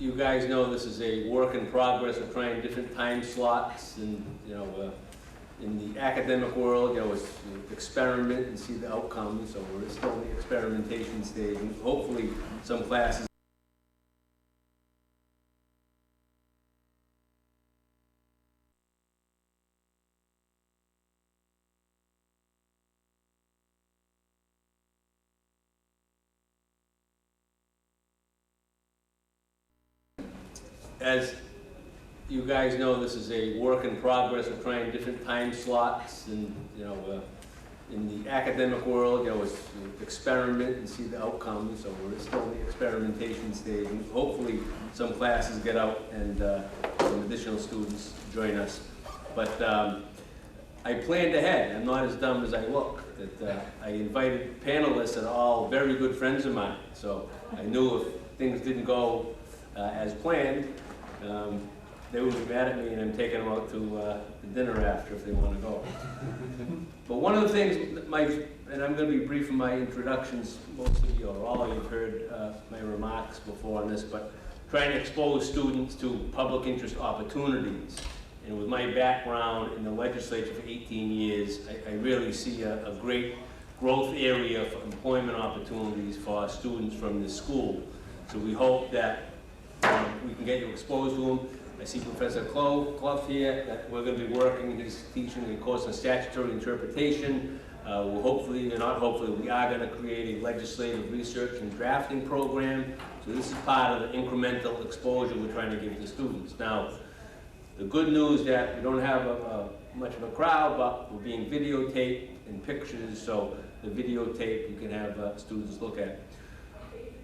you guys know this is a work in progress. We're trying different time slots, and in the academic world, it's experiment and see the outcome. So we're still in the experimentation stage, and hopefully some classes. As you guys know, this is a work in progress. We're trying different time slots, and in the academic world, it's experiment and see the outcome. So we're still in the experimentation stage, and hopefully some classes get out and some additional students join us. But I planned ahead. I'm not as dumb as I look. That I invited panelists that are all very good friends of mine. So I knew if things didn't go as planned, they would be mad at me, and I'm taking them out to the dinner after if they want to go. But one of the things that and I'm going to be brief in my introductions, most of you or all of you have heard my remarks before on this, but trying to expose students to public interest opportunities. And with my background in the legislature for 18 years, I really see a great growth area for employment opportunities for our students from this school. So we hope that we can get you exposed to them. I see Professor Clough here, that we're going to be working. He's teaching a course on statutory interpretation. We'll hopefully, or not hopefully, we are going to create a legislative research and drafting program. So this is part of the incremental exposure we're trying to give to students. Now, the good news is that we don't have much of a crowd, but we're being videotaped and pictures, so the videotape you can have students look at.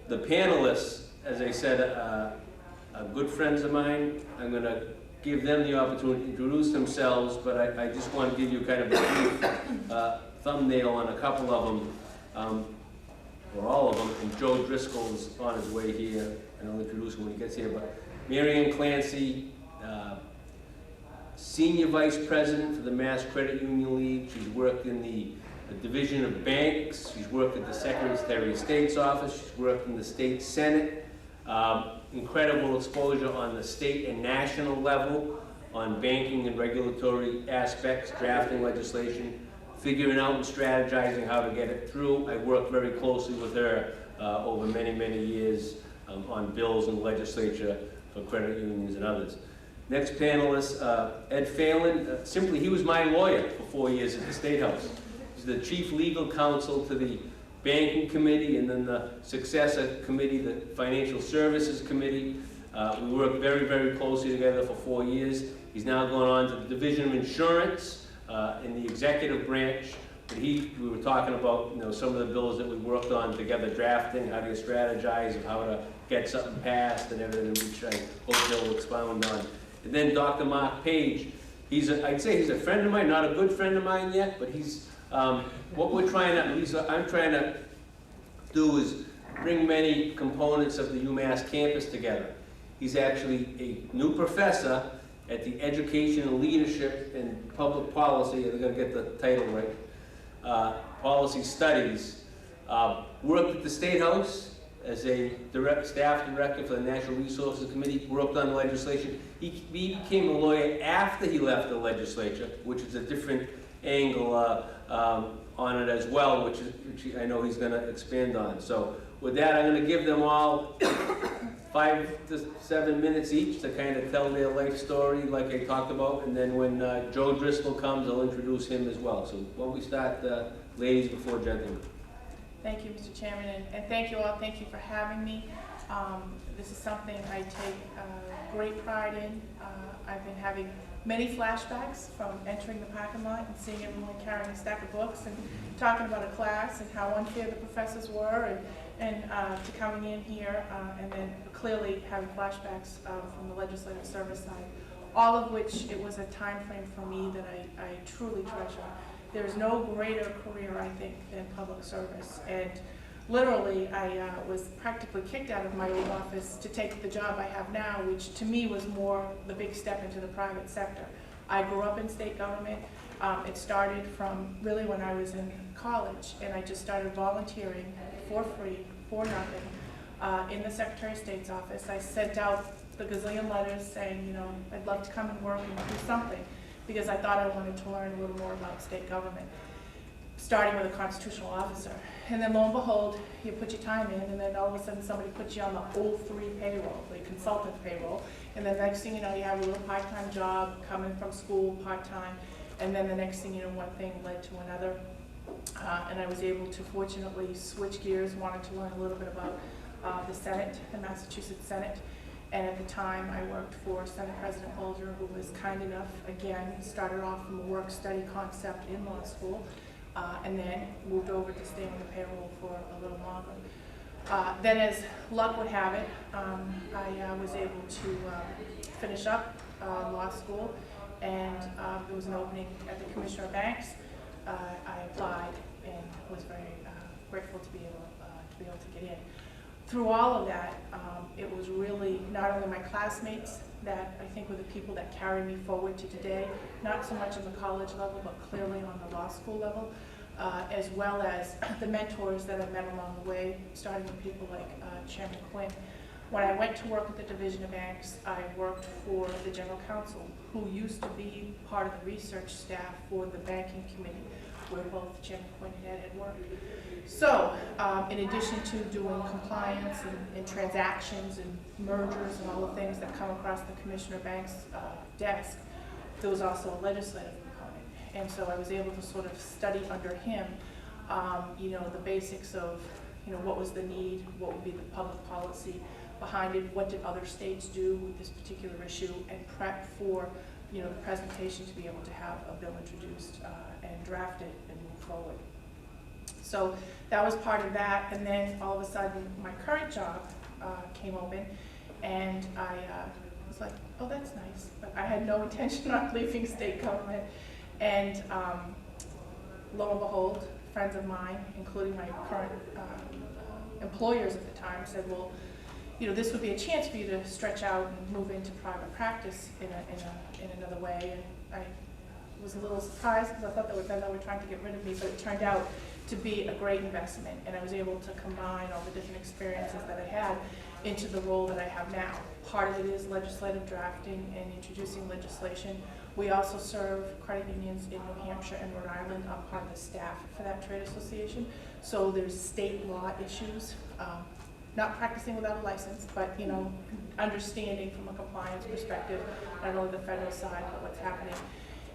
The panelists, as I said, are good friends of mine. I'm going to give them the opportunity to introduce themselves, but I just want to give you kind of a brief thumbnail on a couple of them, or all of them. And Joe Driscoll's on his way here, and I'll introduce him when he gets here. But Marianne Clancy, Senior Vice President for the Mass Credit Union League. She's worked in the Division of Banks. She's worked at the Secretary of State's office. She's worked in the State Senate. Incredible exposure on the state and national level on banking and regulatory aspects, drafting legislation, figuring out and strategizing how to get it through. I worked very closely with her over many, many years on bills in the legislature for credit unions and others. Next panelist, Ed Phelan. Simply, he was my lawyer for 4 years at the State House. He's the chief legal counsel to the Banking Committee, and then the successor committee, the Financial Services Committee. We worked very, very closely together for 4 years. He's now going on to the Division of Insurance in the executive branch. But we were talking about some of the bills that we worked on together, drafting, how do you strategize, and how to get something passed and everything, which I hope they'll expound on. And then Dr. Mark Page. I'd say he's a friend of mine, not a good friend of mine yet, but he's what we're trying to, at least I'm trying to do, is bring many components of the UMass campus together. He's actually a new professor at the Education and Leadership and Public Policy, I'm going to get the title right, Policy Studies. Worked at the State House as a staff director for the Natural Resources Committee, worked on legislation. He became a lawyer after he left the legislature, which is a different angle on it as well, which I know he's going to expand on. So with that, I'm going to give them all 5 to 7 minutes each to kind of tell their life story like I talked about, and then when Joe Driscoll comes, I'll introduce him as well. So why don't we start, ladies before gentlemen. Thank you, Mr. Chairman, and thank you all. Thank you for having me. This is something I take great pride in. I've been having many flashbacks from entering the parking lot and seeing everyone carrying a stack of books and talking about a class and how unfair the professors were, and to coming in here and then clearly having flashbacks from the legislative service side, all of which it was a time frame for me that I truly treasure. There's no greater career, I think, than public service. And literally, I was practically kicked out of my old office to take the job I have now, which to me was more the big step into the private sector. I grew up in state government. It started from really when I was in college, and I just started volunteering for free, for nothing, in the Secretary of State's office. I sent out the gazillion letters saying, you know, I'd love to come and work and do something, because I thought I wanted to learn a little more about state government, starting with a constitutional officer. And then lo and behold, you put your time in, and then all of a sudden somebody puts you on the 03 payroll, the consultant payroll, and then next thing you know, you have a little part-time job, coming from school part-time, and then the next thing you know, one thing led to another. And I was able to fortunately switch gears, wanted to learn a little bit about the Senate, the Massachusetts Senate. And at the time, I worked for Senate President Bolger, who was kind enough, again, started off from a work-study concept in law school, and then moved over to stay on the payroll for a little longer. Then, as luck would have it, I was able to finish up law school, and there was an opening at the Commissioner of Banks. I applied and was very grateful to be able to get in. Through all of that, it was really not only my classmates that I think were the people that carried me forward to today, not so much on the college level, but clearly on the law school level, as well as the mentors that I met along the way, starting with people like Chairman Quinn. When I went to work at the Division of Banks, I worked for the General Counsel, who used to be part of the research staff for the Banking Committee, where both Chairman Quinn and Ed had worked. So, in addition to doing compliance and transactions and mergers and all the things that come across the Commissioner of Banks' desk, there was also a legislative component. And so I was able to sort of study under him, you know, the basics of, you know, what was the need, what would be the public policy behind it, what did other states do with this particular issue, and prep for, you know, the presentation to be able to have a bill introduced and drafted and move forward. So that was part of that, and then all of a sudden my current job came open, and I was like, oh, that's nice, but I had no intention of leaving state government. And lo and behold, friends of mine, including my current employers at the time, said, well, you know, this would be a chance for you to stretch out and move into private practice in another way. And I was a little surprised, because I thought they were trying to get rid of me, but it turned out to be a great investment, and I was able to combine all the different experiences that I had into the role that I have now. Part of it is legislative drafting and introducing legislation. We also serve credit unions in New Hampshire and Rhode Island. I'm part of the staff for that trade association. So there's state law issues, not practicing without a license, but, you know, understanding from a compliance perspective, not only the federal side, but what's happening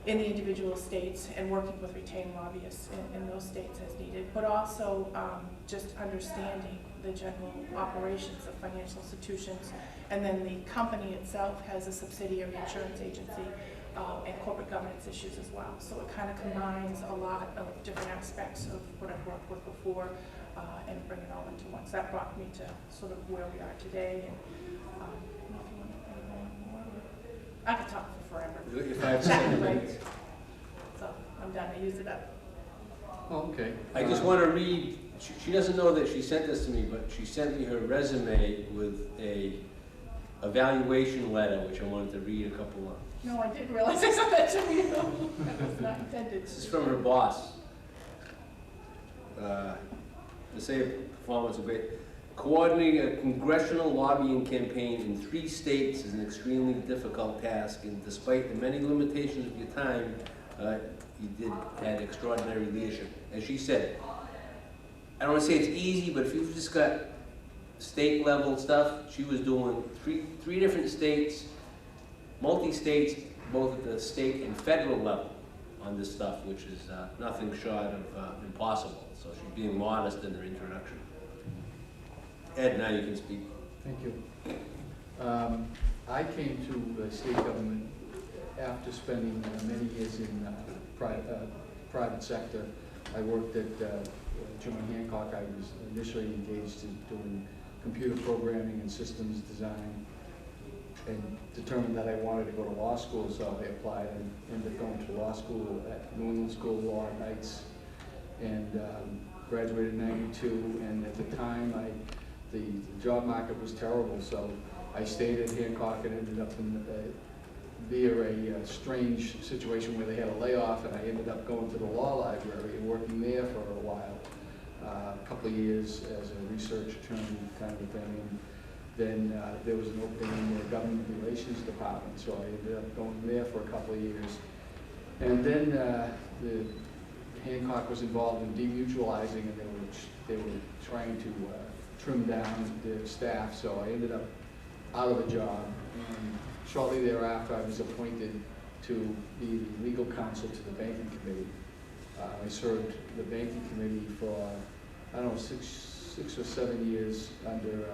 in the individual states, and working with retained lobbyists in those states as needed, but also just understanding the general operations of financial institutions. And then the company itself has a subsidiary insurance agency and corporate governance issues as well. So it kind of combines a lot of different aspects of what I've worked with before and bring it all into one. So that brought me to sort of where we are today. And I don't know if you want anything more. I could talk for forever. You got your 5 to 7 minutes. So I'm done. I used it up. Oh, okay. I just want to read, she doesn't know that she sent this to me, but she sent me her resume with a evaluation letter, which I wanted to read a couple of. No, I didn't realize I sent that to you. That was not intended. This is from her boss. To say a performance of great. Coordinating a congressional lobbying campaign in 3 states is an extremely difficult task, and despite the many limitations of your time, you had extraordinary leadership. As she said, I don't want to say it's easy, but if you've just got state level stuff, she was doing three different states, multi-states, both at the state and federal level on this stuff, which is nothing short of impossible. So she's being modest in her introduction. Ed, now you can speak. Thank you. I came to state government after spending many years in private sector. I worked at John Hancock. I was initially engaged in doing computer programming and systems design, and determined that I wanted to go to law school, so I applied and ended up going to law school at New England School of Law at Knights, and graduated in '92. And at the time, the job market was terrible, so I stayed at Hancock and ended up in via a strange situation where they had a layoff, and I ended up going to the law library and working there for a while. a couple of years as a research attorney kind of a thing. And then there was an opening in the government relations department, so I ended up going there for a couple of years. And then the Hancock was involved in demutualizing, and they were trying to trim down their staff, so I ended up out of a job. And shortly thereafter, I was appointed to be the legal counsel to the banking committee. I served the banking committee for, I don't know, six or 7 years under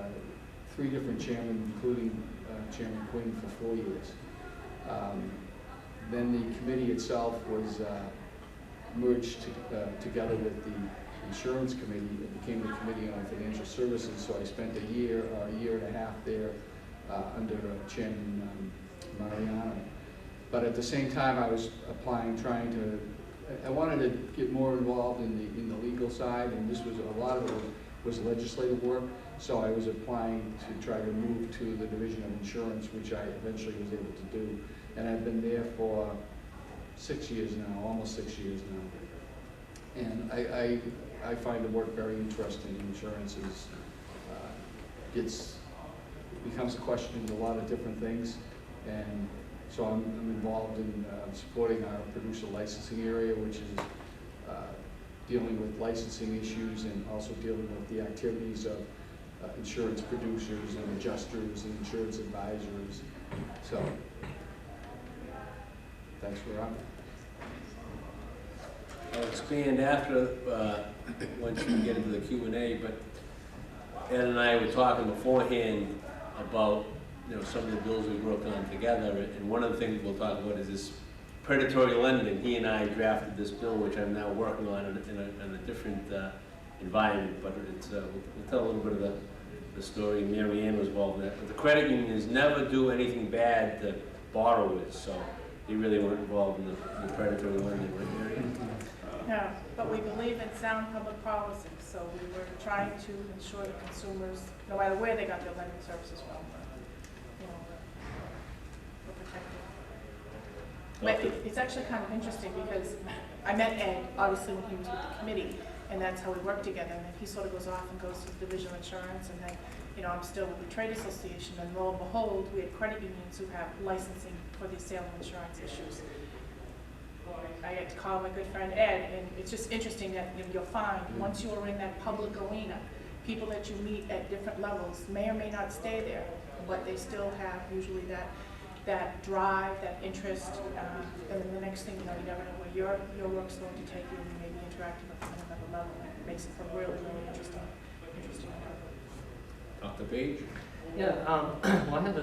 3 different chairmen, including Chairman Quinn for 4 years. Then the committee itself was merged together with the insurance committee. It became the Committee on Financial Services, so I spent a year and a half there under Chairman Mariano. But at the same time, I was applying, I wanted to get more involved in the legal side, and this was, a lot of it was legislative work, so I was applying to try to move to the Division of Insurance, which I eventually was able to do. And I've been there for 6 years now, almost 6 years now. And I find the work very interesting. Insurance becomes a question of a lot of different things, and so I'm involved in supporting our producer licensing area, which is dealing with licensing issues and also dealing with the activities of insurance producers and adjusters and insurance advisors. So that's where I'm at. I'll expand after, once we get into the Q&A, but Ed and I were talking beforehand about, some of the bills we worked on together, and one of the things we'll talk about is this predatory lending. He and I drafted this bill, which I'm now working on in a different environment, but we'll tell a little bit of the story. Mary Ann was involved in that. But the credit unions never do anything bad to borrowers, so they really weren't involved in the predatory lending, right, Mary Ann? No, but we believe in sound public policy, so we were trying to ensure the consumers, no matter where they got their lending services from, were protected. But it's actually kind of interesting because I met Ed, obviously, when he was with the committee, and that's how we worked together. And then he sort of goes off and goes to the Division of Insurance, and then, I'm still with the Trade Association, and lo and behold, we had credit unions who have licensing for the sale of insurance issues. I get to call my good friend Ed, and it's just interesting that you'll find, once you are in that public arena, people that you meet at different levels may or may not stay there, but they still have usually that drive, that interest, and then the next thing you know, you never know where your work's going to take you, and you may be interacting with them at another level, and it makes it for really, really interesting work. Dr. Page? Yeah, well, I have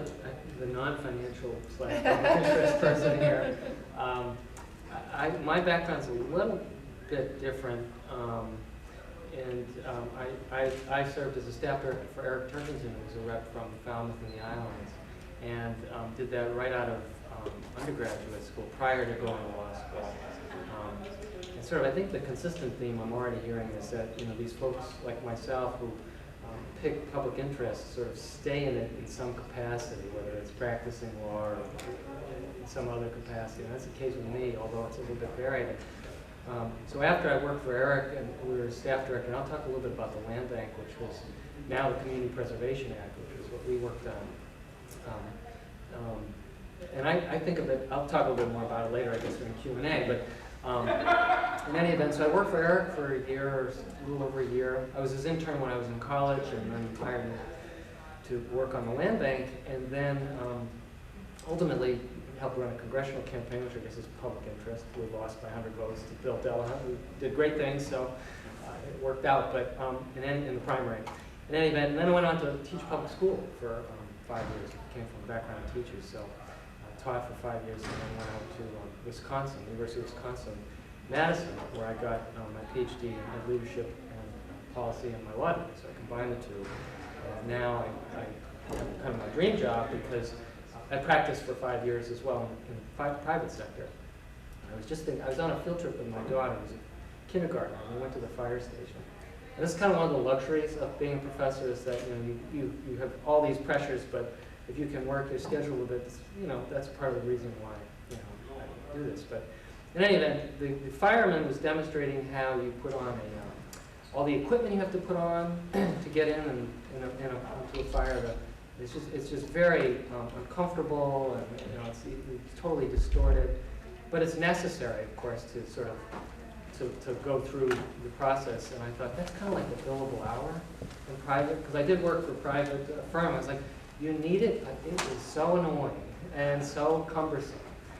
the non-financial / public interest person here. My background's a little bit different, and I served as a staff director for Eric Turkington, who was a rep from Falmouth and the Islands, and did that right out of undergraduate school prior to going to law school. And sort of, I think the consistent theme I'm already hearing is that these folks like myself who pick public interest sort of stay in it in some capacity, whether it's practicing law or in some other capacity. And that's the case with me, although it's a little bit varied. So after I worked for Eric and we were staff director, and I'll talk a little bit about the land bank, which was now the Community Preservation Act, which is what we worked on. And I think of it, I'll talk a little bit more about it later, I guess, during Q&A, but in any event, so I worked for Eric for a year, or a little over a year. I was his intern when I was in college, and then hired him to work on the land bank, and then ultimately helped run a congressional campaign, which I guess is public interest. We lost by 100 votes to Bill Delahunt, who did great things, so it worked out, but in the primary. In any event, and then I went on to teach public school for 5 years. I came from a background of teachers, so I taught for 5 years, and then went out to Wisconsin, University of Wisconsin, Madison, where I got my PhD in leadership and policy and my law degree. So I combined the two. And now I kind of my dream job, because I practiced for 5 years as well in the private sector. I was just thinking, I was on a field trip with my daughter, who was a kindergartner, and we went to the fire station. And this is kind of one of the luxuries of being a professor, is that you have all these pressures, but if you can work your schedule with it, that's part of the reason why I do this. But in any event, the fireman was demonstrating how you put on all the equipment you have to put on to get into a fire. It's just very uncomfortable, and it's totally distorted. But it's necessary, of course, to sort of to go through the process. And I thought that's kind of like the billable hour in private, because I did work for a private firm. I was like, you need it. It is so annoying and so cumbersome.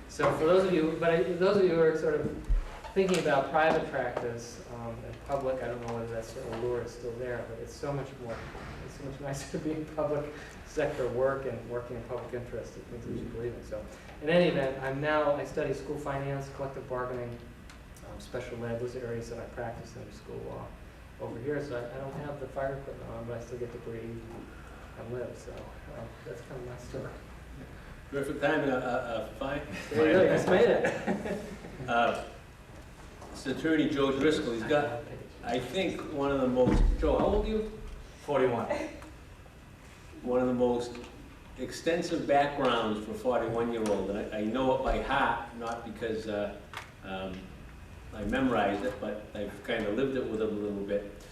So for those of you, those of you who are sort of thinking about private practice and public, I don't know whether that sort of lure is still there, but it's so much nicer to be in public sector work and working in public interest and things that you believe in. So in any event, I study school finance, collective bargaining, special ed, those are areas that I practice under school law over here. So I don't have the fire equipment on, but I still get to breathe and live. So that's kind of my story. Perfect time, fine. There you go, you just made it. It's Attorney Joe Driscoll. He's got, I think, one of the most, Joe, how old are you? 41. One of the most extensive backgrounds for a 41-year-old. And I know it by heart, not because I memorized it, but I've kind of lived it with him a little bit.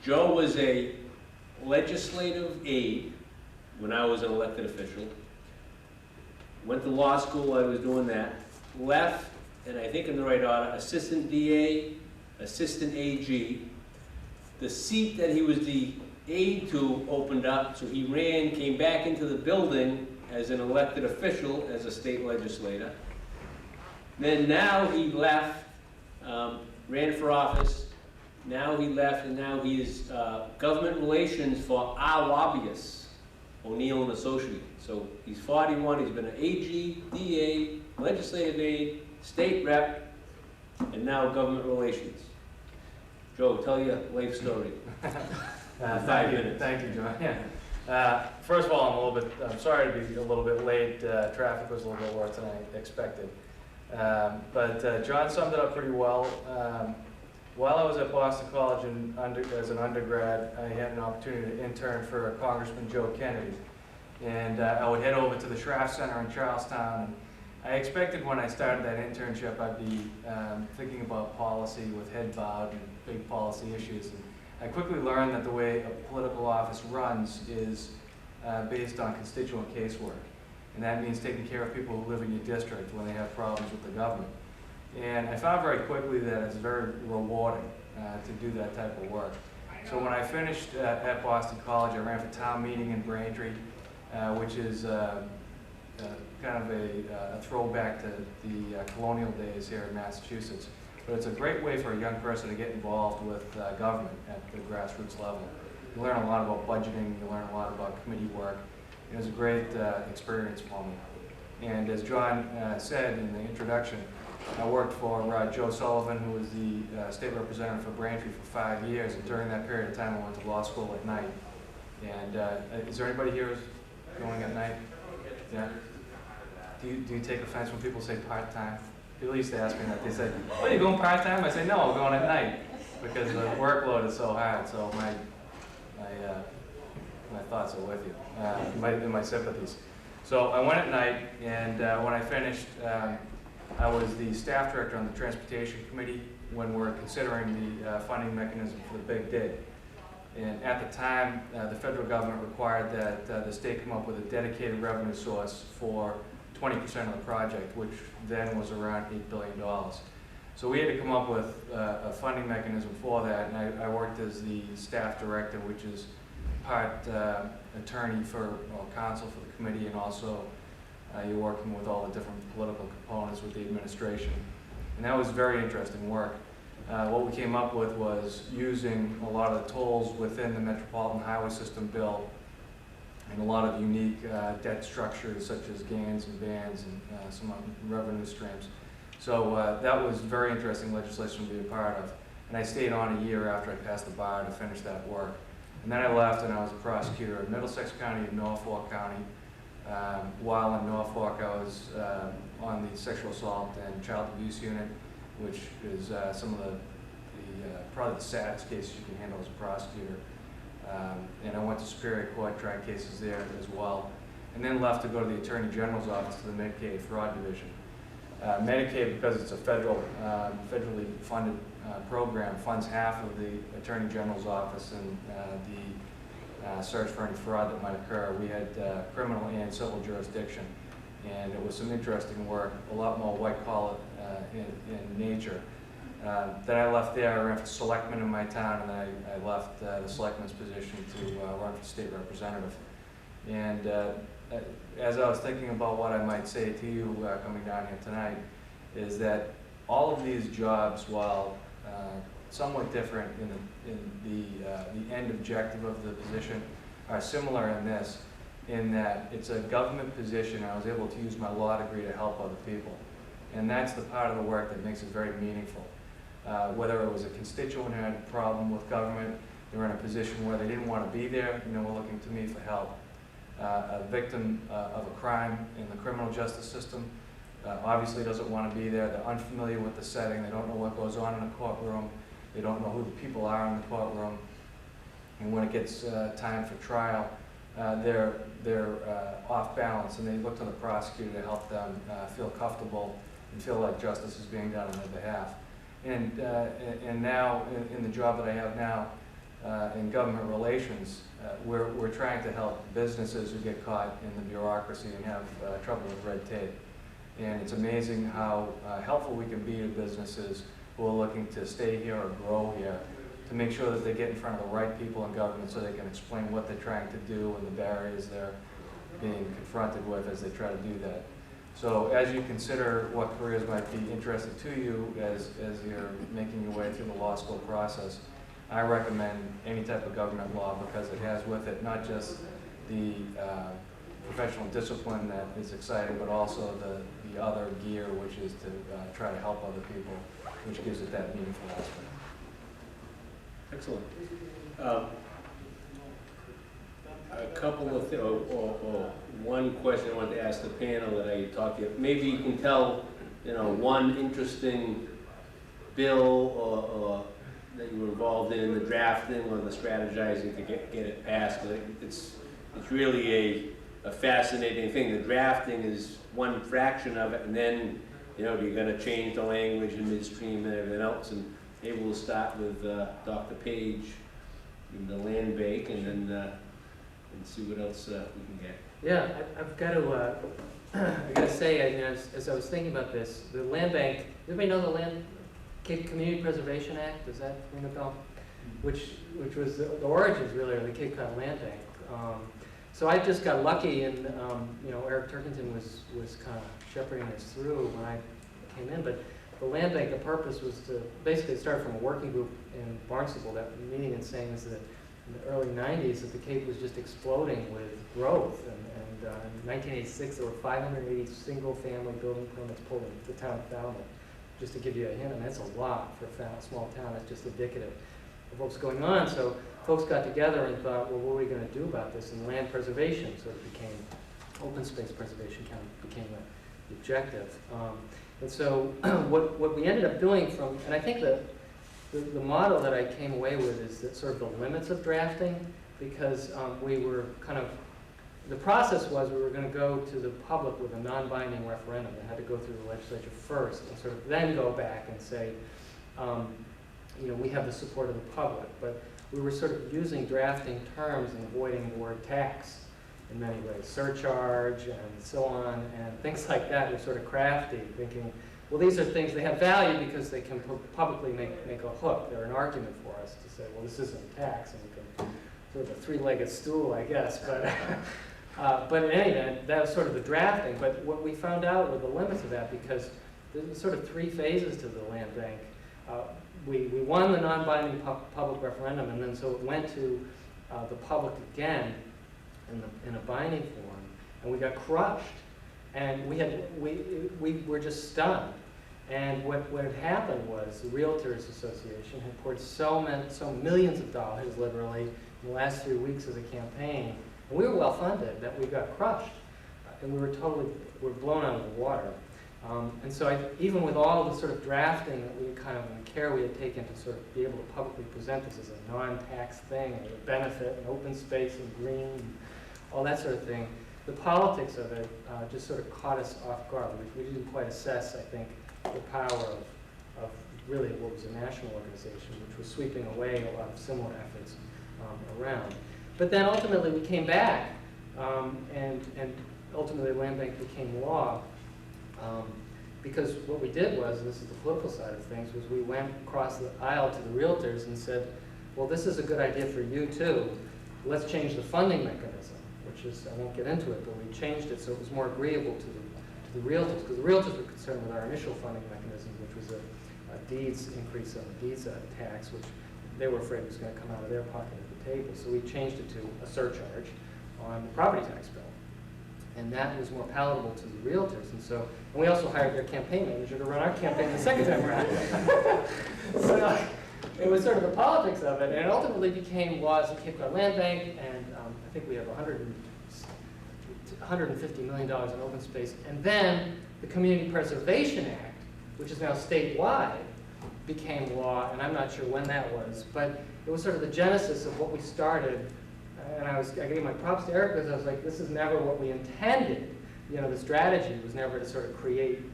Joe was a legislative aide when I was an elected official. Went to law school, I was doing that. Left, and I think in the right order, assistant DA, assistant AG. The seat that he was the aide to opened up, so he came back into the building as an elected official, as a state legislator. Then now he left, ran for office. Now he left, and now he is government relations for our lobbyists, O'Neill and Associates. So he's 41, he's been an AG, DA, legislative aide, state rep, and now government relations. Joe, tell your life story. Thank you, John. Yeah. First of all, I'm sorry to be a little bit late. Traffic was a little bit worse than I expected. But John summed it up pretty well. While I was at Boston College as an undergrad, I had an opportunity to intern for Congressman Joe Kennedy. And I would head over to the Schraff Center in Charlestown. And I expected when I started that internship I'd be thinking about policy with head bowed and big policy issues. And I quickly learned that the way a political office runs is based on constituent casework. And that means taking care of people who live in your district when they have problems with the government. And I found very quickly that it's very rewarding to do that type of work. So when I finished at Boston College, I ran for town meeting in Braintree, which is kind of a throwback to the colonial days here in Massachusetts. But it's a great way for a young person to get involved with government at the grassroots level. You learn a lot about budgeting, you learn a lot about committee work. It was a great experience for me. And as John said in the introduction, I worked for Joe Sullivan, who was the state representative for Braintree for 5 years. And during that period of time, I went to law school at night. And is there anybody here who's going at night? Yeah. Do you take offense when people say part-time? People used to ask me that. They say, "Oh, you going part-time?" I say, "No, I'm going at night," because the workload is so hard. So my thoughts are with you, my sympathies. So I went at night, and when I finished, I was the staff director on the Transportation Committee when we're considering the funding mechanism for the big dig. And at the time, the federal government required that the state come up with a dedicated revenue source for 20% of the project, which then was around $8 billion. So we had to come up with a funding mechanism for that, and I worked as the staff director, which is part attorney or counsel for the committee, and also you're working with all the different political components with the administration. And that was very interesting work. What we came up with was using a lot of the tolls within the Metropolitan Highway System bill and a lot of unique debt structures such as GANs and bands and some revenue streams. So that was very interesting legislation to be a part of. And I stayed on a year after I passed the bar to finish that work. And then I left and I was a prosecutor in Middlesex County and Norfolk County. While in Norfolk, I was on the sexual assault and child abuse unit, which is some of the probably the saddest cases you can handle as a prosecutor. And I went to Superior Court, tried cases there as well, and then left to go to the Attorney General's office to the Medicaid Fraud Division. Medicaid, because it's a federally funded program funds half of the Attorney General's office and the search for any fraud that might occur. We had criminal and civil jurisdiction, and it was some interesting work, a lot more white collar in nature. Then I left there, I ran for selectman in my town, and I left the selectman's position to run for state representative. And as I was thinking about what I might say to you coming down here tonight, is that all of these jobs, while somewhat different in the end objective of the position, are similar in this, in that it's a government position. I was able to use my law degree to help other people. And that's the part of the work that makes it very meaningful. Whether it was a constituent who had a problem with government, they were in a position where they didn't want to be there, were looking to me for help. A victim of a crime in the criminal justice system obviously doesn't want to be there. They're unfamiliar with the setting. They don't know what goes on in a courtroom. They don't know who the people are in the courtroom. And when it gets time for trial, they're off balance, and they look to the prosecutor to help them feel comfortable and feel like justice is being done on their behalf. And now, in the job that I have now in government relations, we're trying to help businesses who get caught in the bureaucracy and have trouble with red tape. And it's amazing how helpful we can be to businesses who are looking to stay here or grow here, to make sure that they get in front of the right people in government so they can explain what they're trying to do and the barriers they're being confronted with as they try to do that. So as you consider what careers might be interesting to you as you're making your way through the law school process, I recommend any type of government law, because it has with it not just the professional discipline that is exciting, but also the other gear, which is to try to help other people, which gives it that meaningful aspect. Excellent. A couple of or one question I wanted to ask the panel that I talked to. Maybe you can tell, one interesting bill or that you were involved in the drafting or the strategizing to get it passed. It's really a fascinating thing. The drafting is one fraction of it, and then you're going to change the language in midstream and everything else. And maybe we'll start with Dr. Page in the land bank, and then and see what else we can get. Yeah, I've got to. I got to say, as I was thinking about this, the land bank. Everybody know the Land Cape Community Preservation Act? Does that ring a bell? Which was the origins really of the Cape Cod Land Bank. So I just got lucky, and Eric Turkington was kind of shepherding us through when I came in. But the land bank, the purpose was to basically start from a working group in Barnstable that meeting and saying is that in the early 90s that the Cape was just exploding with growth. And in 1986 there were 580 single-family building permits pulled in the town of Falmouth. Just to give you a hint, and that's a lot for a small town. That's just indicative of what's going on. So folks got together and thought, well, what are we going to do about this? And land preservation sort of became, open space preservation kind of became the objective. And so what we ended up doing and I think the model that I came away with is that sort of the limits of drafting, because we were kind of, the process was we were going to go to the public with a non-binding referendum. It had to go through the legislature first and sort of then go back and say, we have the support of the public. But we were sort of using drafting terms and avoiding the word tax in many ways, surcharge and so on, and things like that. We're sort of crafty, thinking, well, these are things, they have value because they can publicly make a hook. They're an argument for us to say, well, this isn't a tax, and we can sort of a three-legged stool, I guess. But in any event, that was sort of the drafting. But what we found out were the limits of that, because there's sort of three phases to the land bank. We won the non-binding public referendum, and then so it went to the public again in a binding form, and we got crushed. And we were just stunned. And what had happened was the Realtors Association had poured so millions of dollars literally in the last 3 weeks of the campaign, and we were well funded, that we got crushed, and we were blown out of the water. And so even with all the sort of drafting that we kind of, and care we had taken to sort of be able to publicly present this as a non-tax thing, and a benefit, and open space, and green, and all that sort of thing, the politics of it just sort of caught us off guard. We didn't quite assess, I think, the power of really what was a national organization, which was sweeping away a lot of similar efforts around. But then ultimately we came back, and ultimately land bank became law, because what we did was, and this is the political side of things, was we went across the aisle to the realtors and said, well, this is a good idea for you too. Let's change the funding mechanism, which is, I won't get into it, but we changed it so it was more agreeable to the realtors, because the realtors were concerned with our initial funding mechanism, which was a deeds increase on the deeds tax, which they were afraid was going to come out of their pocket at the table. So we changed it to a surcharge on the property tax bill. And that was more palatable to the realtors. And we also hired their campaign manager to run our campaign the second time around. So it was sort of the politics of it, and it ultimately became laws at Cape Cod Land Bank, and I think we have $150 million in open space. And then the Community Preservation Act, which is now statewide, became law, and I'm not sure when that was, but it was sort of the genesis of what we started. And I gave my props to Eric because I was like, this is never what we intended. You know, the strategy was never to sort of create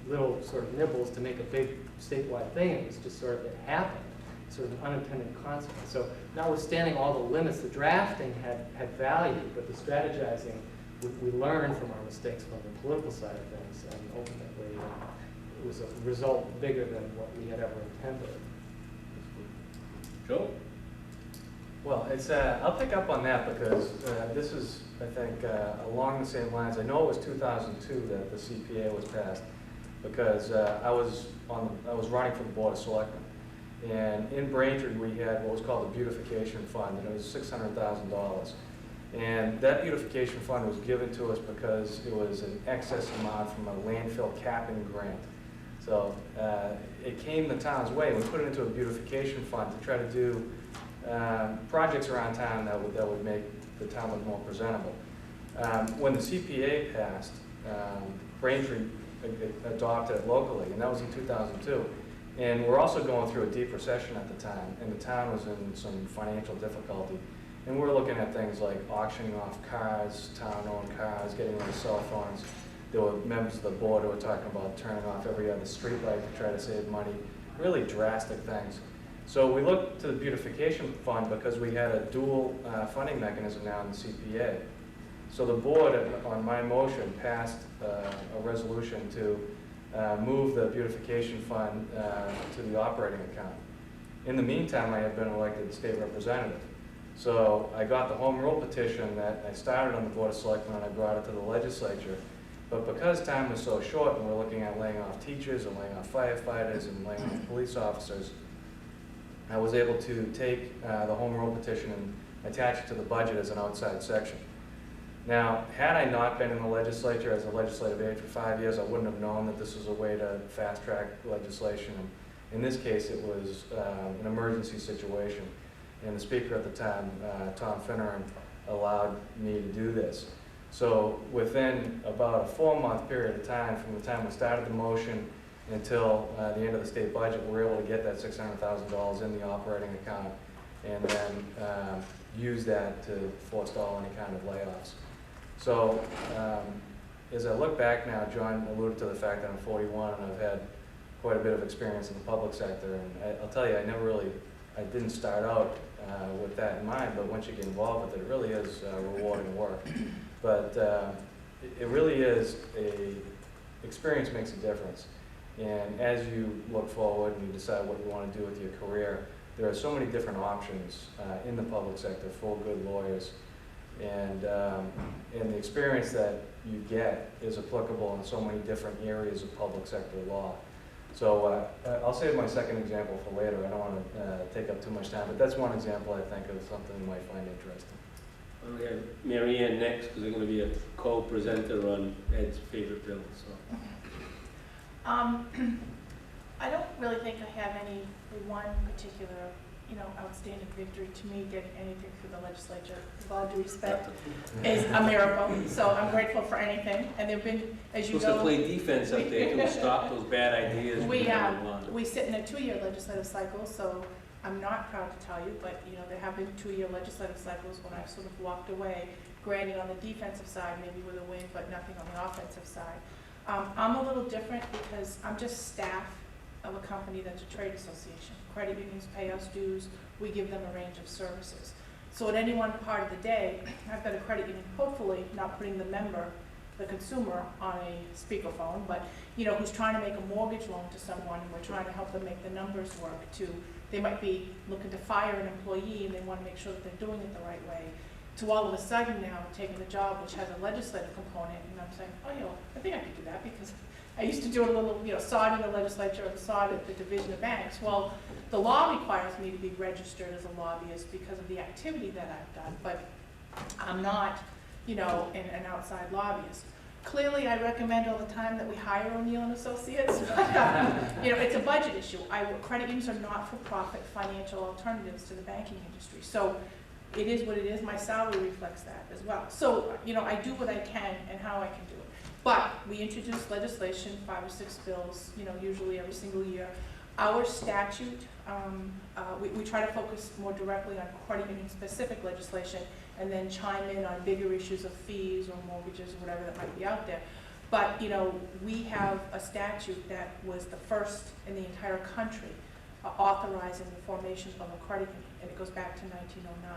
little sort of nibbles to make a big statewide thing. It was just sort of, it happened, sort of an unintended consequence. So notwithstanding all the limits, the drafting had value, but the strategizing, we learned from our mistakes from the political side of things, and ultimately it was a result bigger than what we had ever intended. Joe? Well, it's, I'll pick up on that because this is, I think, along the same lines. I know it was 2002 that the CPA was passed because I was running for the Board of Selectmen. And in Braintree, we had what was called the Beautification Fund, and it was $600,000. And that beautification fund was given to us because it was an excess amount from a landfill capping grant. So it came the town's way. We put it into a beautification fund to try to do projects around town that would make the town look more presentable. When the CPA passed, Braintree adopted it locally, and that was in 2002. And we're also going through a deep recession at the time, and the town was in some financial difficulty. And we're looking at things like auctioning off cars, town-owned cars, getting rid of cell phones. There were members of the board who were talking about turning off every other street light to try to save money, really drastic things. So we looked to the beautification fund because we had a dual funding mechanism now in the CPA. So the board, on my motion, passed a resolution to move the beautification fund to the operating account. In the meantime, I had been elected state representative. So I got the home rule petition that I started on the Board of Selectmen and I brought it to the legislature. But because time was so short and we're looking at laying off teachers and laying off firefighters and laying off police officers, I was able to take the home rule petition and attach it to the budget as an outside section. Now, had I not been in the legislature as a legislative aide for 5 years, I wouldn't have known that this was a way to fast-track legislation. In this case, it was an emergency situation. And the speaker at the time, Tom Finneran, allowed me to do this. So within about a 4-month period of time, from the time we started the motion until the end of the state budget, we were able to get that $600,000 in the operating account and then use that to forestall any kind of layoffs. So as I look back now, John alluded to the fact that I'm 41 and I've had quite a bit of experience in the public sector. And I'll tell you, I didn't start out with that in mind, but once you get involved with it, it really is rewarding work. But it really is experience makes a difference. And as you look forward and you decide what you want to do with your career, there are so many different options in the public sector for good lawyers. And the experience that you get is applicable in so many different areas of public sector law. So I'll save my second example for later. I don't want to take up too much time, but that's one example I think of something you might find interesting. We have Mary Ann next because they're going to be a co-presenter on Ed's favorite bill. So. I don't really think I have any one particular, outstanding victory. To me, getting anything through the legislature, with all due respect, is a miracle. So I'm grateful for anything. And there've been, as you supposed know, to play defense up there to stop those bad ideas. We sit in a 2-year legislative cycle, so I'm not proud to tell you, but there have been 2-year legislative cycles when I've sort of walked away, granted on the defensive side, maybe with a win, but nothing on the offensive side. I'm a little different because I'm just staff of a company that's a trade association. Credit unions pay us dues, we give them a range of services. So at any one part of the day, I've got a credit union, hopefully not putting the member, the consumer, on a speakerphone, but who's trying to make a mortgage loan to someone, and we're trying to help them make the numbers work. They might be looking to fire an employee and they want to make sure that they're doing it the right way. To all of a sudden now taking the job which has a legislative component, and I'm saying, oh, I think I could do that because I used to do a little, sod in the legislature and sod at the Division of Banks. Well, the law requires me to be registered as a lobbyist because of the activity that I've done, but I'm not, an outside lobbyist. Clearly, I recommend all the time that we hire O'Neill and Associates, but, it's a budget issue. Credit unions are not-for-profit financial alternatives to the banking industry. So it is what it is. My salary reflects that as well. So, I do what I can and how I can do it. But we introduce legislation, 5 or 6 bills, usually every single year. Our statute, we try to focus more directly on credit union specific legislation and then chime in on bigger issues of fees or mortgages or whatever that might be out there. But, we have a statute that was the first in the entire country authorizing the formation of a credit union, and it goes back to 1909.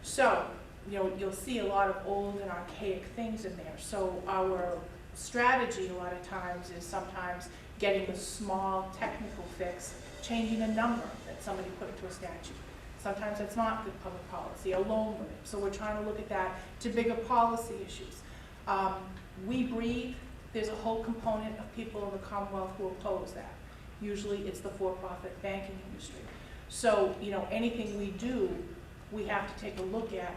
So, you'll see a lot of old and archaic things in there. So our strategy a lot of times is sometimes getting a small technical fix, changing a number that somebody put into a statute. Sometimes that's not good public policy, a loan limit. So we're trying to look at that to bigger policy issues. We breathe, there's a whole component of people in the Commonwealth who oppose that. Usually it's the for-profit banking industry. So, anything we do, we have to take a look at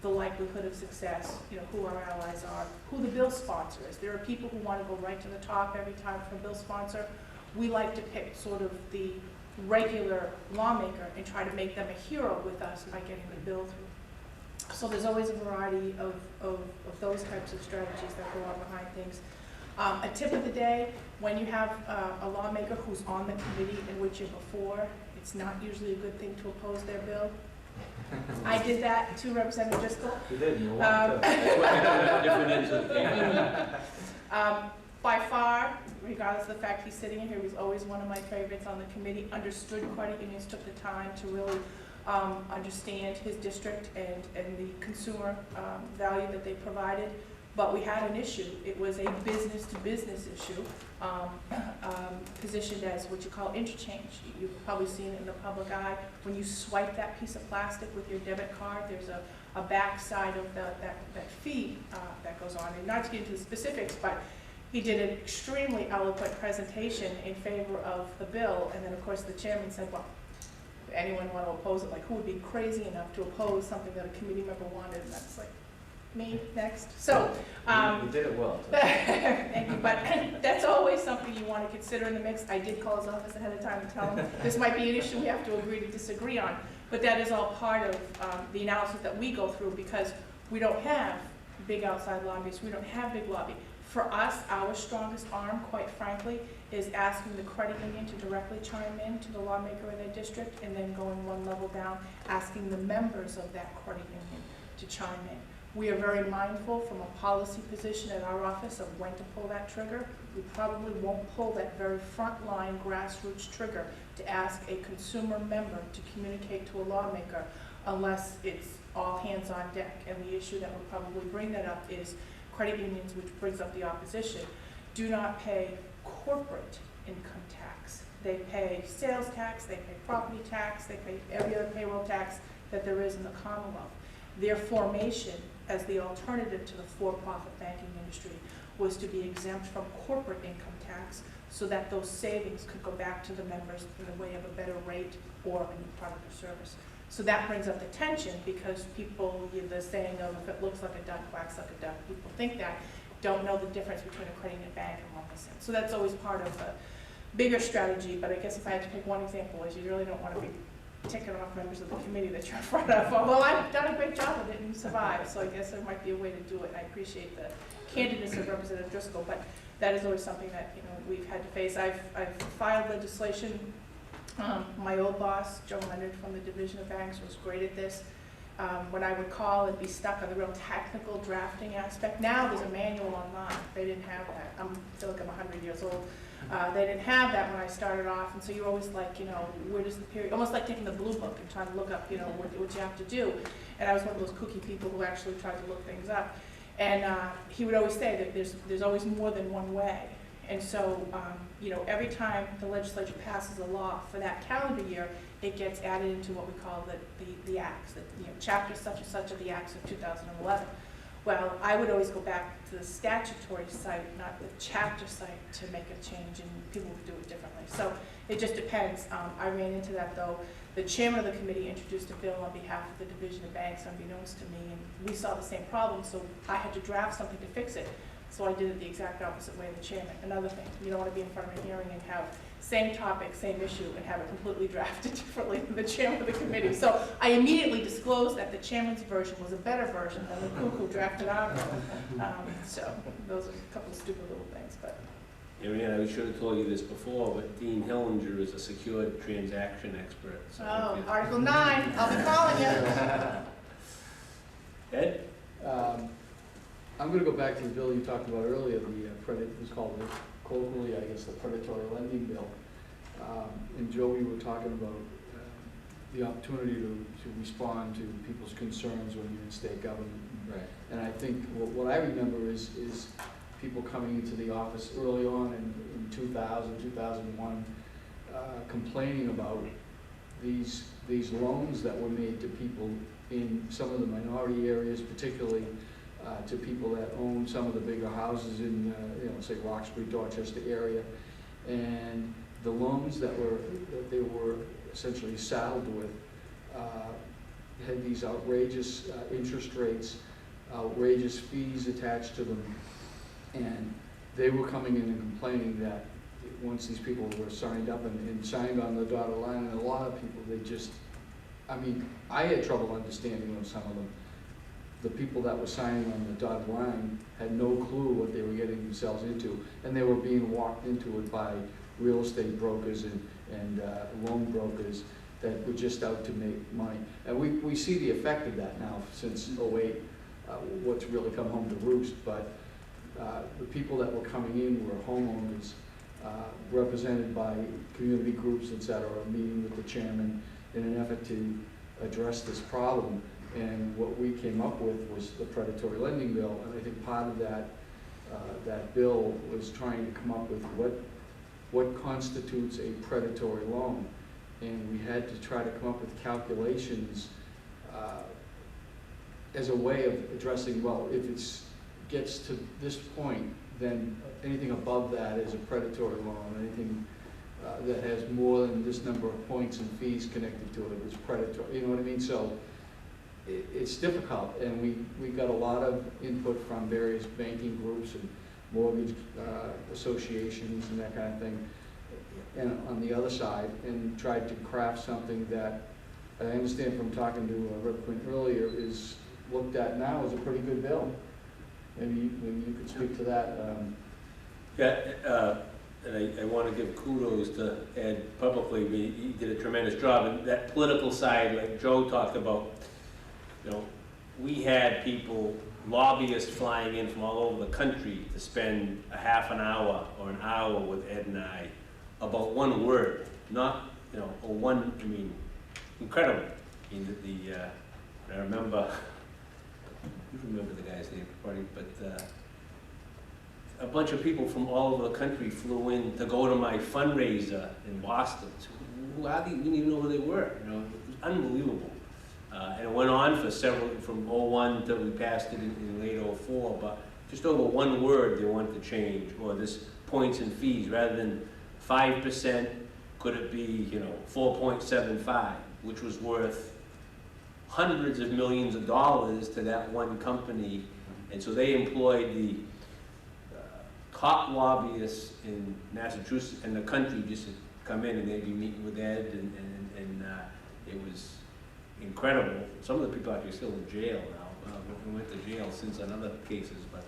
the likelihood of success, who our allies are, who the bill sponsor is. There are people who want to go right to the top every time for a bill sponsor. We like to pick sort of the regular lawmaker and try to make them a hero with us by getting the bill through. So there's always a variety of those types of strategies that go on behind things. A tip of the day, when you have a lawmaker who's on the committee in which you're before, it's not usually a good thing to oppose their bill. I did that to Representative Driscoll. You did, you walked up. Different ends of the game. By far, regardless of the fact he's sitting in here, he's always one of my favorites on the committee, understood credit unions, took the time to really understand his district and the consumer value that they provided. But we had an issue. It was a business-to-business issue, positioned as what you call interchange. You've probably seen it in the public eye. When you swipe that piece of plastic with your debit card, there's a back side of that fee that goes on. And not to get into the specifics, but he did an extremely eloquent presentation in favor of the bill. And then, of course, the chairman said, well, if anyone want to oppose it, like who would be crazy enough to oppose something that a committee member wanted? And that's like, me next. So You did it well. thank you, but that's always something you want to consider in the mix. I did call his office ahead of time and tell him this might be an issue we have to agree to disagree on, but that is all part of the analysis that we go through because we don't have big outside lobbyists, we don't have big lobby. For us, our strongest arm, quite frankly, is asking the credit union to directly chime in to the lawmaker in their district, and then going one level down, asking the members of that credit union to chime in. We are very mindful from a policy position at our office of when to pull that trigger. We probably won't pull that very frontline grassroots trigger to ask a consumer member to communicate to a lawmaker unless it's all hands on deck. And the issue that would probably bring that up is credit unions, which brings up the opposition, do not pay corporate income tax. They pay sales tax, they pay property tax, they pay every other payroll tax that there is in the Commonwealth. Their formation as the alternative to the for-profit banking industry was to be exempt from corporate income tax so that those savings could go back to the members in the way of a better rate or a new product or service. So that brings up the tension because people, the saying of if it looks like a duck, quacks like a duck, people think that, don't know the difference between a credit union bank and 1%. So that's always part of the bigger strategy, but I guess if I had to pick one example is you really don't want to be ticking off members of the committee that you're in front of. Well, I've done a great job of it and survived, so I guess there might be a way to do it. I appreciate the candidness of Representative Driscoll, but that is always something that we've had to face. I've filed legislation. My old boss, Joe Leonard from the Division of Banks, was great at this. When I would call and be stuck on the real technical drafting aspect. Now there's a manual online. They didn't have that. I feel like I'm 100 years old. They didn't have that when I started off, and so you're always like, you know, where does the period, almost like taking the blue book and trying to look up, you know, what you have to do. And I was one of those kooky people who actually tried to look things up. And he would always say that there's always more than one way. And so, you know, every time the legislature passes a law for that calendar year, it gets added into what we call the acts, you know, chapter such and such of the acts of 2011. Well, I would always go back to the statutory site, not the chapter site, to make a change, and people would do it differently. So it just depends. I ran into that, though. The chairman of the committee introduced a bill on behalf of the Division of Banks, unbeknownst to me, and we saw the same problem, so I had to draft something to fix it. So I did it the exact opposite way of the chairman. Another thing, you don't want to be in front of a hearing and have same topic, same issue, and have it completely drafted differently than the chairman of the committee. So I immediately disclosed that the chairman's version was a better version than the cuckoo drafted out. So those are a couple of stupid little things, but. Marianne, I should have told you this before, but Dean Hillinger is a secured transaction expert. So Oh, Article 9, I'll be calling you. Ed? I'm going to go back to the bill you talked about earlier, it was called, colloquially, I guess, the predatory lending bill. And Joe, we were talking about the opportunity to respond to people's concerns when you're in state government. Right. And I think what I remember is people coming into the office early on in 2000, 2001, complaining about these loans that were made to people in some of the minority areas, particularly to people that own some of the bigger houses in, say Roxbury, Dorchester area, and the loans that they were essentially saddled with had these outrageous interest rates, outrageous fees attached to them, and they were coming in and complaining that once these people were signed up and signed on the dotted line, and a lot of people, they just, I mean, I had trouble understanding of some of them. The people that were signing on the dotted line had no clue what they were getting themselves into, and they were being walked into it by real estate brokers and loan brokers that were just out to make money. And we see the effect of that now since '08, what's really come home to roost. But the people that were coming in were homeowners, represented by community groups, et cetera, meeting with the chairman in an effort to address this problem. And what we came up with was the predatory lending bill, and I think part of that bill was trying to come up with what constitutes a predatory loan, and we had to try to come up with calculations as a way of addressing, well, if it gets to this point, then anything above that is a predatory loan. Anything that has more than this number of points and fees connected to it is predatory. You know what I mean? So it's difficult, and we got a lot of input from various banking groups and mortgage associations and that kind of thing, and on the other side, and tried to craft something that I understand from talking to Rep. Quinn earlier is looked at now as a pretty good bill. Maybe you could speak to that. And I want to give kudos to Ed publicly. He did a tremendous job, and that political side, like Joe talked about. You know, we had people, lobbyists flying in from all over the country to spend a half an hour or an hour with Ed and I about one word, not, incredible. I mean, I remember, you remember the guy's name, probably, but a bunch of people from all over the country flew in to go to my fundraiser in Boston. So, how do you didn't even know who they were? You know, it was unbelievable. And it went on for several, from '01 till we passed it in late '04, but just over one word they wanted to change, or this points and fees, rather than 5%, could it be, 4.75, which was worth hundreds of millions of dollars to that one company. And so they employed the top lobbyists in Massachusetts and the country just to come in, and they'd be meeting with Ed, and it was incredible. Some of the people actually still in jail now. We went to jail since on other cases, but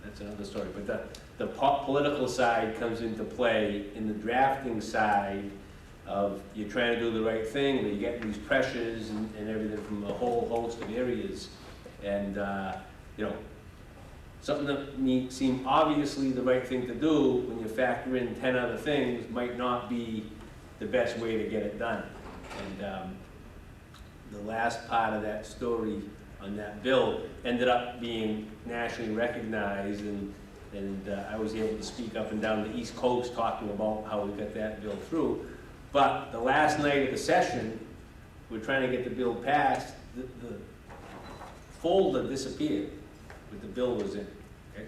that's another story. But the political side comes into play in the drafting side of you're trying to do the right thing, but you get these pressures and everything from a whole host of areas. And, something that seemed obviously the right thing to do, when you factor in 10 other things, might not be the best way to get it done. And the last part of that story on that bill ended up being nationally recognized, and I was able to speak up and down the East Coast talking about how we got that bill through. But the last night of the session, we're trying to get the bill passed, the folder disappeared, but the bill was in, okay?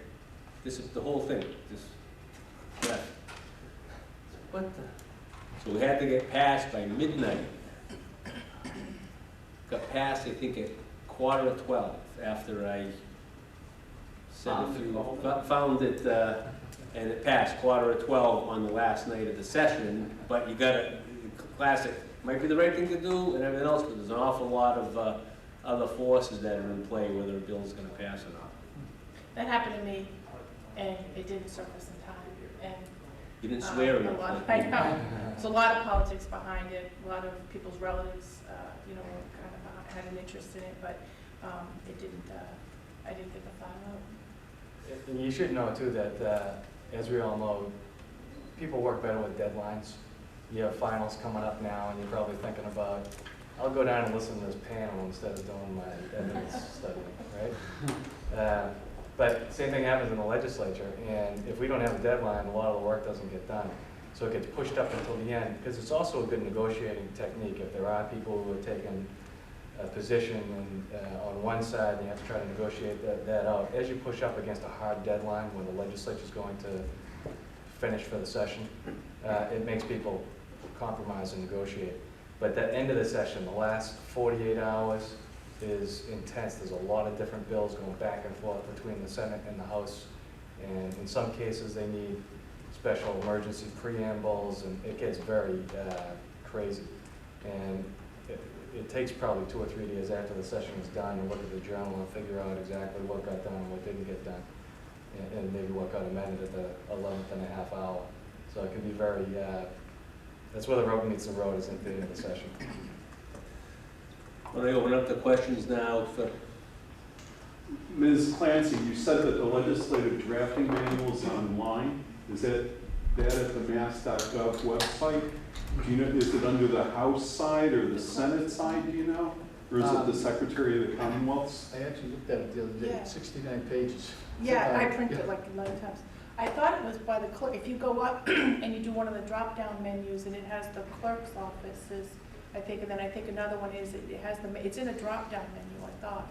This is the whole thing, just left. What the? So we had to get passed by midnight. Got passed, I think, at 11:45 after I said a few, found it, and it passed 11:45 on the last night of the session. But you got a classic, might be the right thing to do and everything else, but there's an awful lot of other forces that are in play whether a bill's gonna pass or not. That happened to me, and it didn't surface in time, and You didn't swear a enough. lot, I know. There's a lot of politics behind it. A lot of people's relatives, you know, kind of had an interest in it, but it didn't. I didn't get the file out. And you should know too that, as we all know, people work better with deadlines. You have finals coming up now, and you're probably thinking about, I'll go down and listen to this panel instead of doing my evidence study, right? But same thing happens in the legislature, and if we don't have a deadline, a lot of the work doesn't get done. So it gets pushed up until the end, because it's also a good negotiating technique. If there are people who are taking a position on one side, and you have to try to negotiate that out, as you push up against a hard deadline when the legislature is going to finish for the session, it makes people compromise and negotiate. But the end of the session, the last 48 hours, is intense. There's a lot of different bills going back and forth between the Senate and the House, and in some cases they need special emergency preambles, and it gets very crazy. And it takes probably 2 or 3 days after the session is done to look at the journal and figure out exactly what got done and what didn't get done, and maybe what got amended at the 11th and a half hour. So it can be very, that's where the rubber meets the road, is at the end of the session. When I open up the questions now for Ms. Clancy, you said that the legislative drafting manual is online. Is that at the mass.gov website? Do you know, is it under the House side or the Senate side, do you know? Or is it the Secretary of the Commonwealth's? I actually looked at it the other day, Yeah. it's 69 pages. Yeah, I printed it like 9 times. I thought it was by the clerk. If you go up and you do one of the drop-down menus, and it has the clerk's offices, I think, and then I think another one is, it has it's in a drop-down menu, I thought.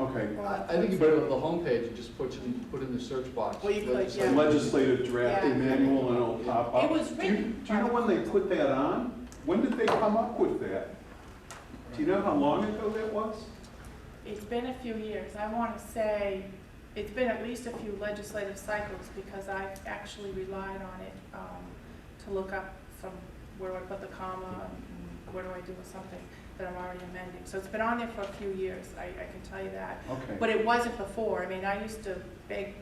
Okay. I think you go to the homepage and just put in the search box. Well, you could, The yeah. legislative drafting Yeah. manual, and it'll pop up. It was Do you written. know when they put that on? When did they come up with that? Do you know how long ago that was? It's been a few years. I want to say it's been at least a few legislative cycles, because I actually relied on it to look up some, where do I put the comma, and where do I do with something that I'm already amending. So it's been on there for a few years, I can tell you that. Okay. But it wasn't before. I mean, I used to beg,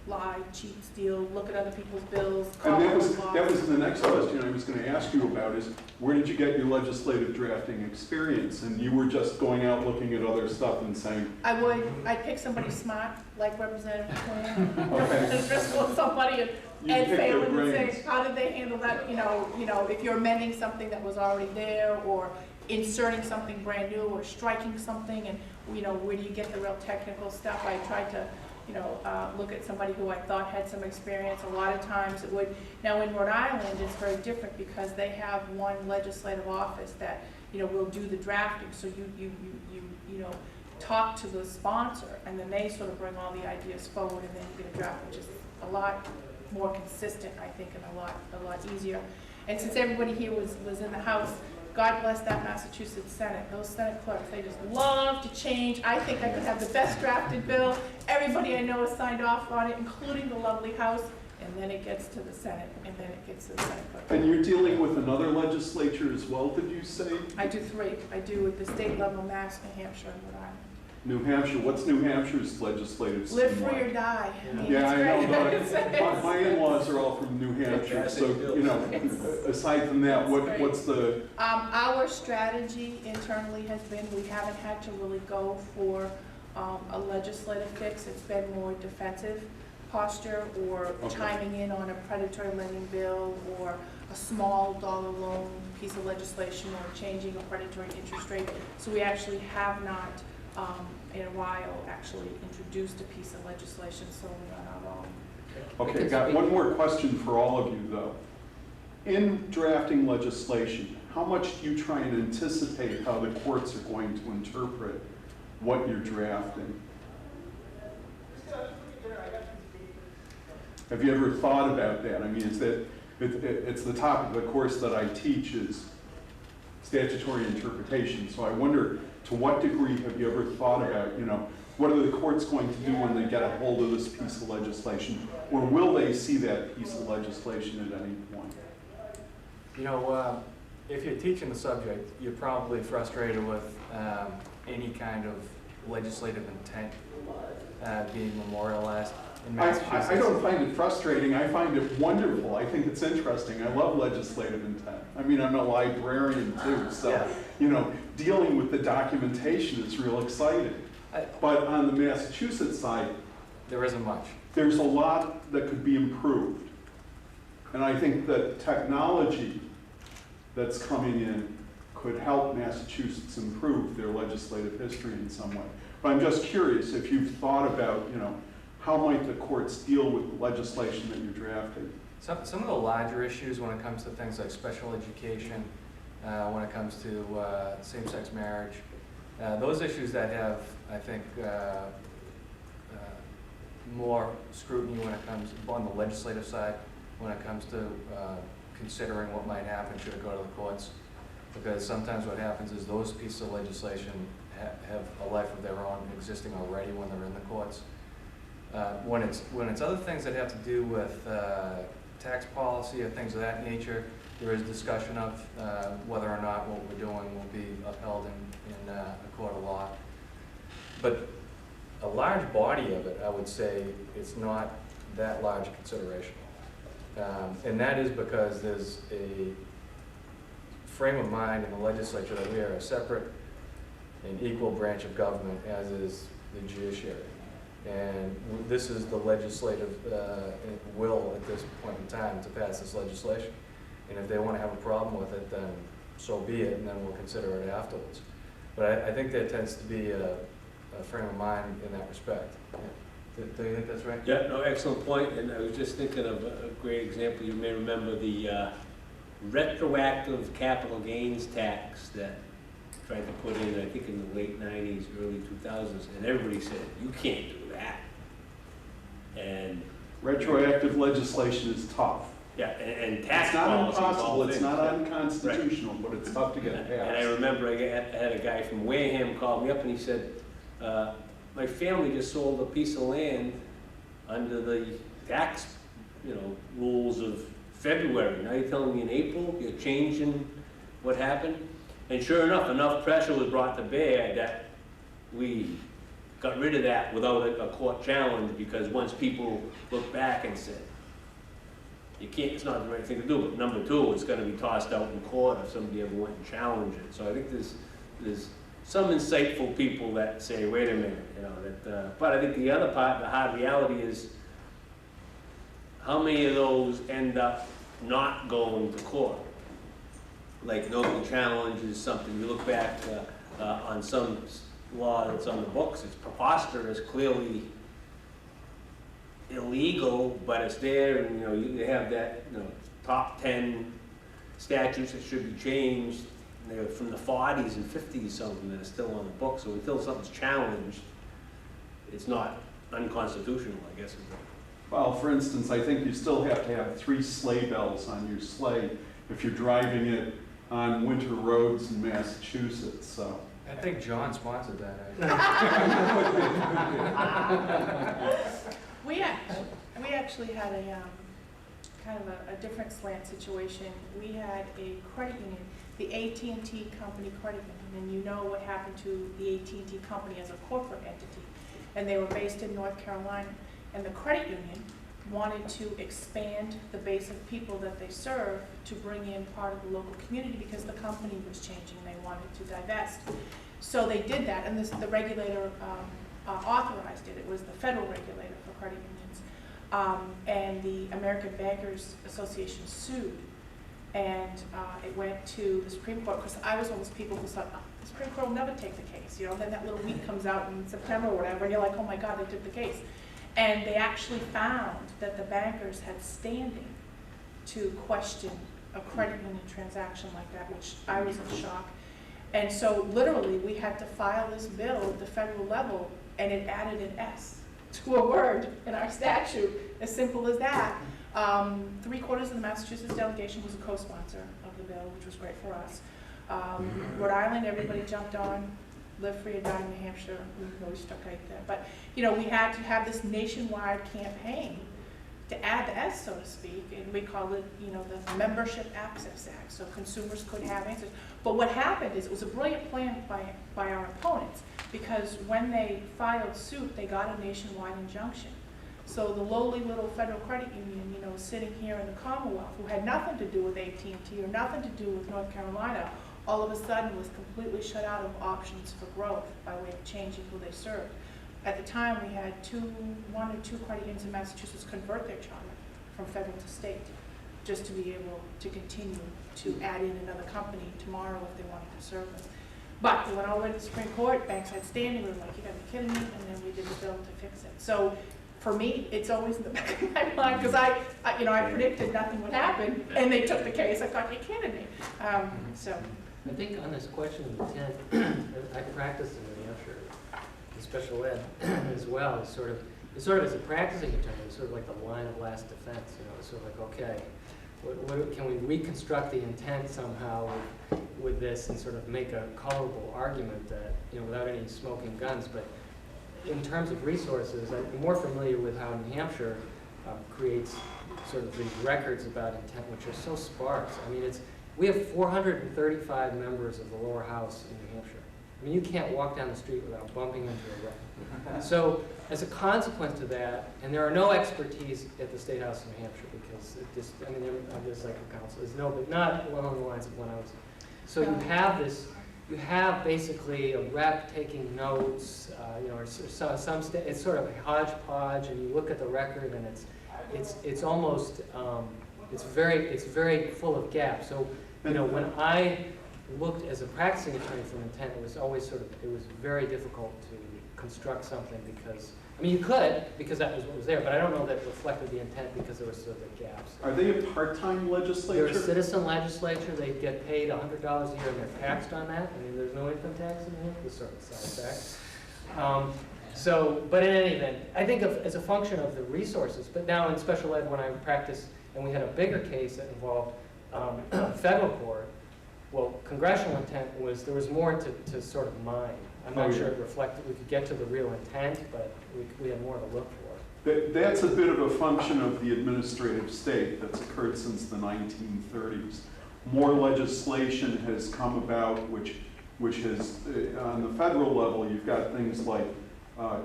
lie, cheat, steal, look at other people's bills, call And them. that was the next question I was going to ask you about, is where did you get your legislative drafting experience? And you were just going out looking at other stuff and saying, I'd pick somebody smart, like Representative Quinn, Okay. Representative Driscoll, somebody, you and picked their Phelan, and brains. say, how did they handle that? You know, if you're amending something that was already there, or inserting something brand new, or striking something, and, you know, where do you get the real technical stuff? I tried to, you know, look at somebody who I thought had some experience. A lot of times it would, now in Rhode Island, it's very different, because they have one legislative office that, you know, will do the drafting. So you know, talk to the sponsor, and then they sort of bring all the ideas forward, and then you get a draft, which is a lot more consistent, I think, and a lot easier. And since everybody here was in the House, God bless that Massachusetts Senate. Those Senate clerks, they just love to change. I think I could have the best drafted bill. Everybody I know has signed off on it, including the lovely House, and then it gets to the Senate, and then it gets to the Senate clerk. And you're dealing with another legislature as well, did you say? I do 3. I do at the state level, Mass, New Hampshire, and Rhode Island. New Hampshire, what's New Hampshire's legislative Live system free or like? die. I mean, Yeah, I it's know, great. but my in-laws are all from New Hampshire, so, you know, aside from that, what's the, Our strategy internally has been, we haven't had to really go for a legislative fix. It's been more defensive posture or Okay. chiming in on a predatory lending bill or a small dollar loan piece of legislation or changing a predatory interest rate. So we actually have not, in a while, actually introduced a piece of legislation solely on our own. Okay, got one more question for all of you, though. In drafting legislation, how much do you try and anticipate how the courts are going to interpret what you're drafting? Have you ever thought about that? I mean, it's the topic of the course that I teach is statutory interpretation. So I wonder, to what degree have you ever thought about, what are the courts going to do when they get a hold of this piece of legislation? Or will they see that piece of legislation at any point? If you're teaching the subject, you're probably frustrated with any kind of legislative intent being memorialized in Massachusetts. I don't find it frustrating. I find it wonderful. I think it's interesting. I love legislative intent. I mean, I'm a librarian too, so, dealing with the documentation is real exciting. But on the Massachusetts side, There isn't much. there's a lot that could be improved. And I think that technology that's coming in could help Massachusetts improve their legislative history in some way. But I'm just curious if you've thought about, how might the courts deal with the legislation that you're drafting? Some of the larger issues when it comes to things like special education, when it comes to same-sex marriage, those issues that have, I think, more scrutiny when it comes on the legislative side, when it comes to considering what might happen should it go to the courts. Because sometimes what happens is those pieces of legislation have a life of their own existing already when they're in the courts. When it's other things that have to do with tax policy or things of that nature, there is discussion of whether or not what we're doing will be upheld in a court of law. But a large body of it, I would say, it's not that large a consideration. And that is because there's a frame of mind in the legislature that we are a separate and equal branch of government, as is the judiciary. And this is the legislative will at this point in time to pass this legislation. And if they want to have a problem with it, then so be it, and then we'll consider it afterwards. But I think there tends to be a frame of mind in that respect. Do you think that's right? Yeah, no, excellent point. And I was just thinking of a great example. You may remember the retroactive capital gains tax that tried to put in, I think, in the late 90s, early 2000s, and everybody said, you can't do that. And Retroactive legislation is tough. yeah, and tax It's not policy is all impossible, it's things. not unconstitutional, but it's tough to get And I passed. remember I had a guy from Wareham call me up and he said, my family just sold a piece of land under the tax, rules of February. Now you're telling me in April you're changing what happened? And sure enough pressure was brought to bear that we got rid of that without a court challenge, because once people look back and said, you can't, it's not the right thing to do. But number two, it's going to be tossed out in court if somebody ever went and challenged it. So I think there's some insightful people that say, wait a minute, but I think the other part, the hard reality is, how many of those end up not going to court? Like nobody challenges something. You look back on some law that's on the books, it's preposterous, clearly illegal, but it's there, and you have that top 10 statutes that should be changed. They're from the 40s and 50s, something that are still on the books. So until something's challenged, it's not unconstitutional, I guess. Well, for instance, I think you still have to have 3 sleigh bells on your sleigh if you're driving it on winter roads in Massachusetts, so. I think John sponsored that. We actually had a kind of a different slant situation. We had a credit union, the AT&T company credit union, and you know what happened to the AT&T company as a corporate entity. And they were based in North Carolina. And the credit union wanted to expand the base of people that they serve to bring in part of the local community because the company was changing. They wanted to divest. So they did that, and the regulator authorized it. It was the federal regulator for credit unions. And the American Bankers Association sued. And it went to the Supreme Court, because I was one of those people who thought, oh, the Supreme Court will never take the case. You know, then that little week comes out in September or whatever, and you're like, oh my God, they took the case. And they actually found that the bankers had standing to question a credit union transaction like that, which I was in shock. And so literally we had to file this bill at the federal level, and it added an S to a word in our statute, as simple as that. 3/4 of the Massachusetts delegation was a co-sponsor of the bill, which was great for us. Rhode Island, everybody jumped on. Live Free or Die in New Hampshire, we really stuck right there. But, you know, we had to have this nationwide campaign to add the S, so to speak, and we call it, you know, the Membership Access Act, so consumers could have answers. But what happened is, it was a brilliant plan by our opponents, because when they filed suit, they got a nationwide injunction. So the lowly little federal credit union, you know, sitting here in the Commonwealth, who had nothing to do with AT&T or nothing to do with North Carolina, all of a sudden was completely shut out of options for growth by way of changing who they served. At the time, we had one or two credit unions in Massachusetts convert their charter from federal to state, just to be able to continue to add in another company tomorrow if they wanted to serve them. But we went all the way to the Supreme Court, banks had standing, we were like, you gotta be kidding me, and then we did the bill to fix it. So for me, it's always in the back of my mind, because I predicted nothing would happen, and they took the case. I thought, you're kidding me. So. I think on this question of intent, I practiced in New Hampshire, in special ed as well. It's sort of as a practicing attorney, it's sort of like the line of last defense. You know, it's sort of like, okay, what can we reconstruct the intent somehow with this, and sort of make a colorable argument that, you know, without any smoking guns. But in terms of resources, I'm more familiar with how New Hampshire creates sort of these records about intent, which are so sparse. I mean, we have 435 members of the lower house in New Hampshire. I mean, you can't walk down the street without bumping into a rep. So as a consequence to that, and there are no expertise at the State House in New Hampshire, because it just, I mean, there's like a council, there's no, but not along the lines of when I was. So you have basically a rep taking notes, you know, or it's sort of a hodgepodge, and you look at the record, and it's almost, it's very full of gaps. So, you know, when I looked as a practicing attorney for intent, it was always it was very difficult to construct something, because, I mean, you could, because that was what was there, but I don't know that it reflected the intent, because there were sort of gaps. Are they a part-time legislature? They're a citizen legislature. They get paid $100 a year, and they're taxed on that. I mean, there's no income tax in here, this sort of side tax. But in any event, I think as a function of the resources, but now in special ed, when I practiced, and we had a bigger case that involved federal court, well, congressional intent was, there was more to sort of mine. I'm not sure it reflected, we could get to the real intent, but we had more to look for. That's a bit of a function of the administrative state that's occurred since the 1930s. More legislation has come about, which has, on the federal level, you've got things like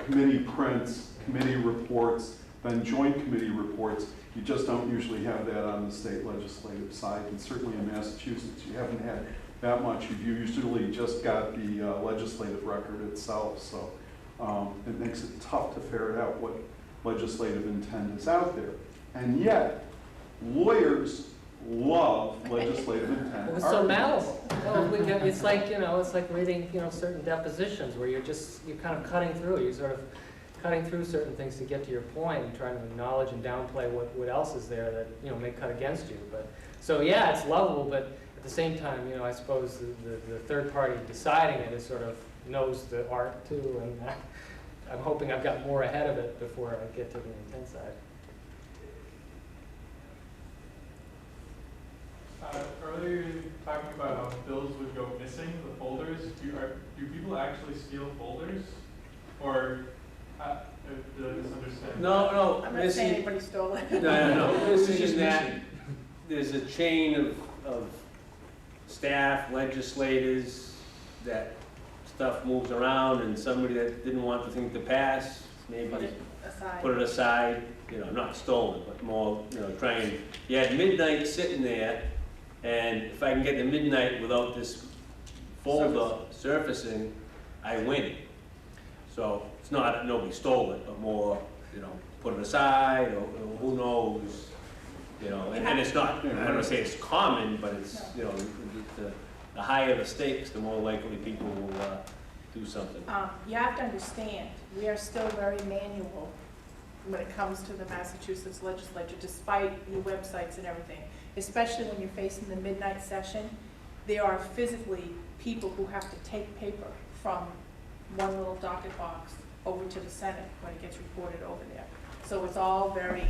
committee prints, committee reports, then joint committee reports. You just don't usually have that on the state legislative side, and certainly in Massachusetts, you haven't had that much. You've usually just got the legislative record itself, so it makes it tough to ferret out what legislative intent is out there. And yet, lawyers love legislative intent. It was so malleable. Well, it's like, you know, it's like reading, you know, certain depositions where you're kind of cutting through. You're sort of cutting through certain things to get to your point, and trying to acknowledge and downplay what else is there that, you know, may cut against you. But so yeah, it's lovable, but at the same time, you know, I suppose the third party deciding it is sort of knows the art too, and I'm hoping I've got more ahead of it before I get to the intent side. Earlier you were talking about how bills would go missing, the folders. Do people actually steal folders? Or did I misunderstand? No, I'm not saying anybody stole it. No. This is that there's a chain of staff, legislators, that stuff moves around, and somebody that didn't want the thing to pass, maybe put it aside, you know, not stolen, but more, you know, trying. You had midnight sitting there, and if I can get to midnight without this folder surfacing, I win. So it's not that nobody stole it, but more, you know, put it aside, or who knows, you know, and it's not, I don't wanna say it's common, but it's, you know, the higher the stakes, the more likely people will do something. You have to understand, we are still very manual when it comes to the Massachusetts legislature, despite new websites and everything. Especially when you're facing the midnight session, there are physically people who have to take paper from one little docket box over to the Senate when it gets reported over there. So it's all very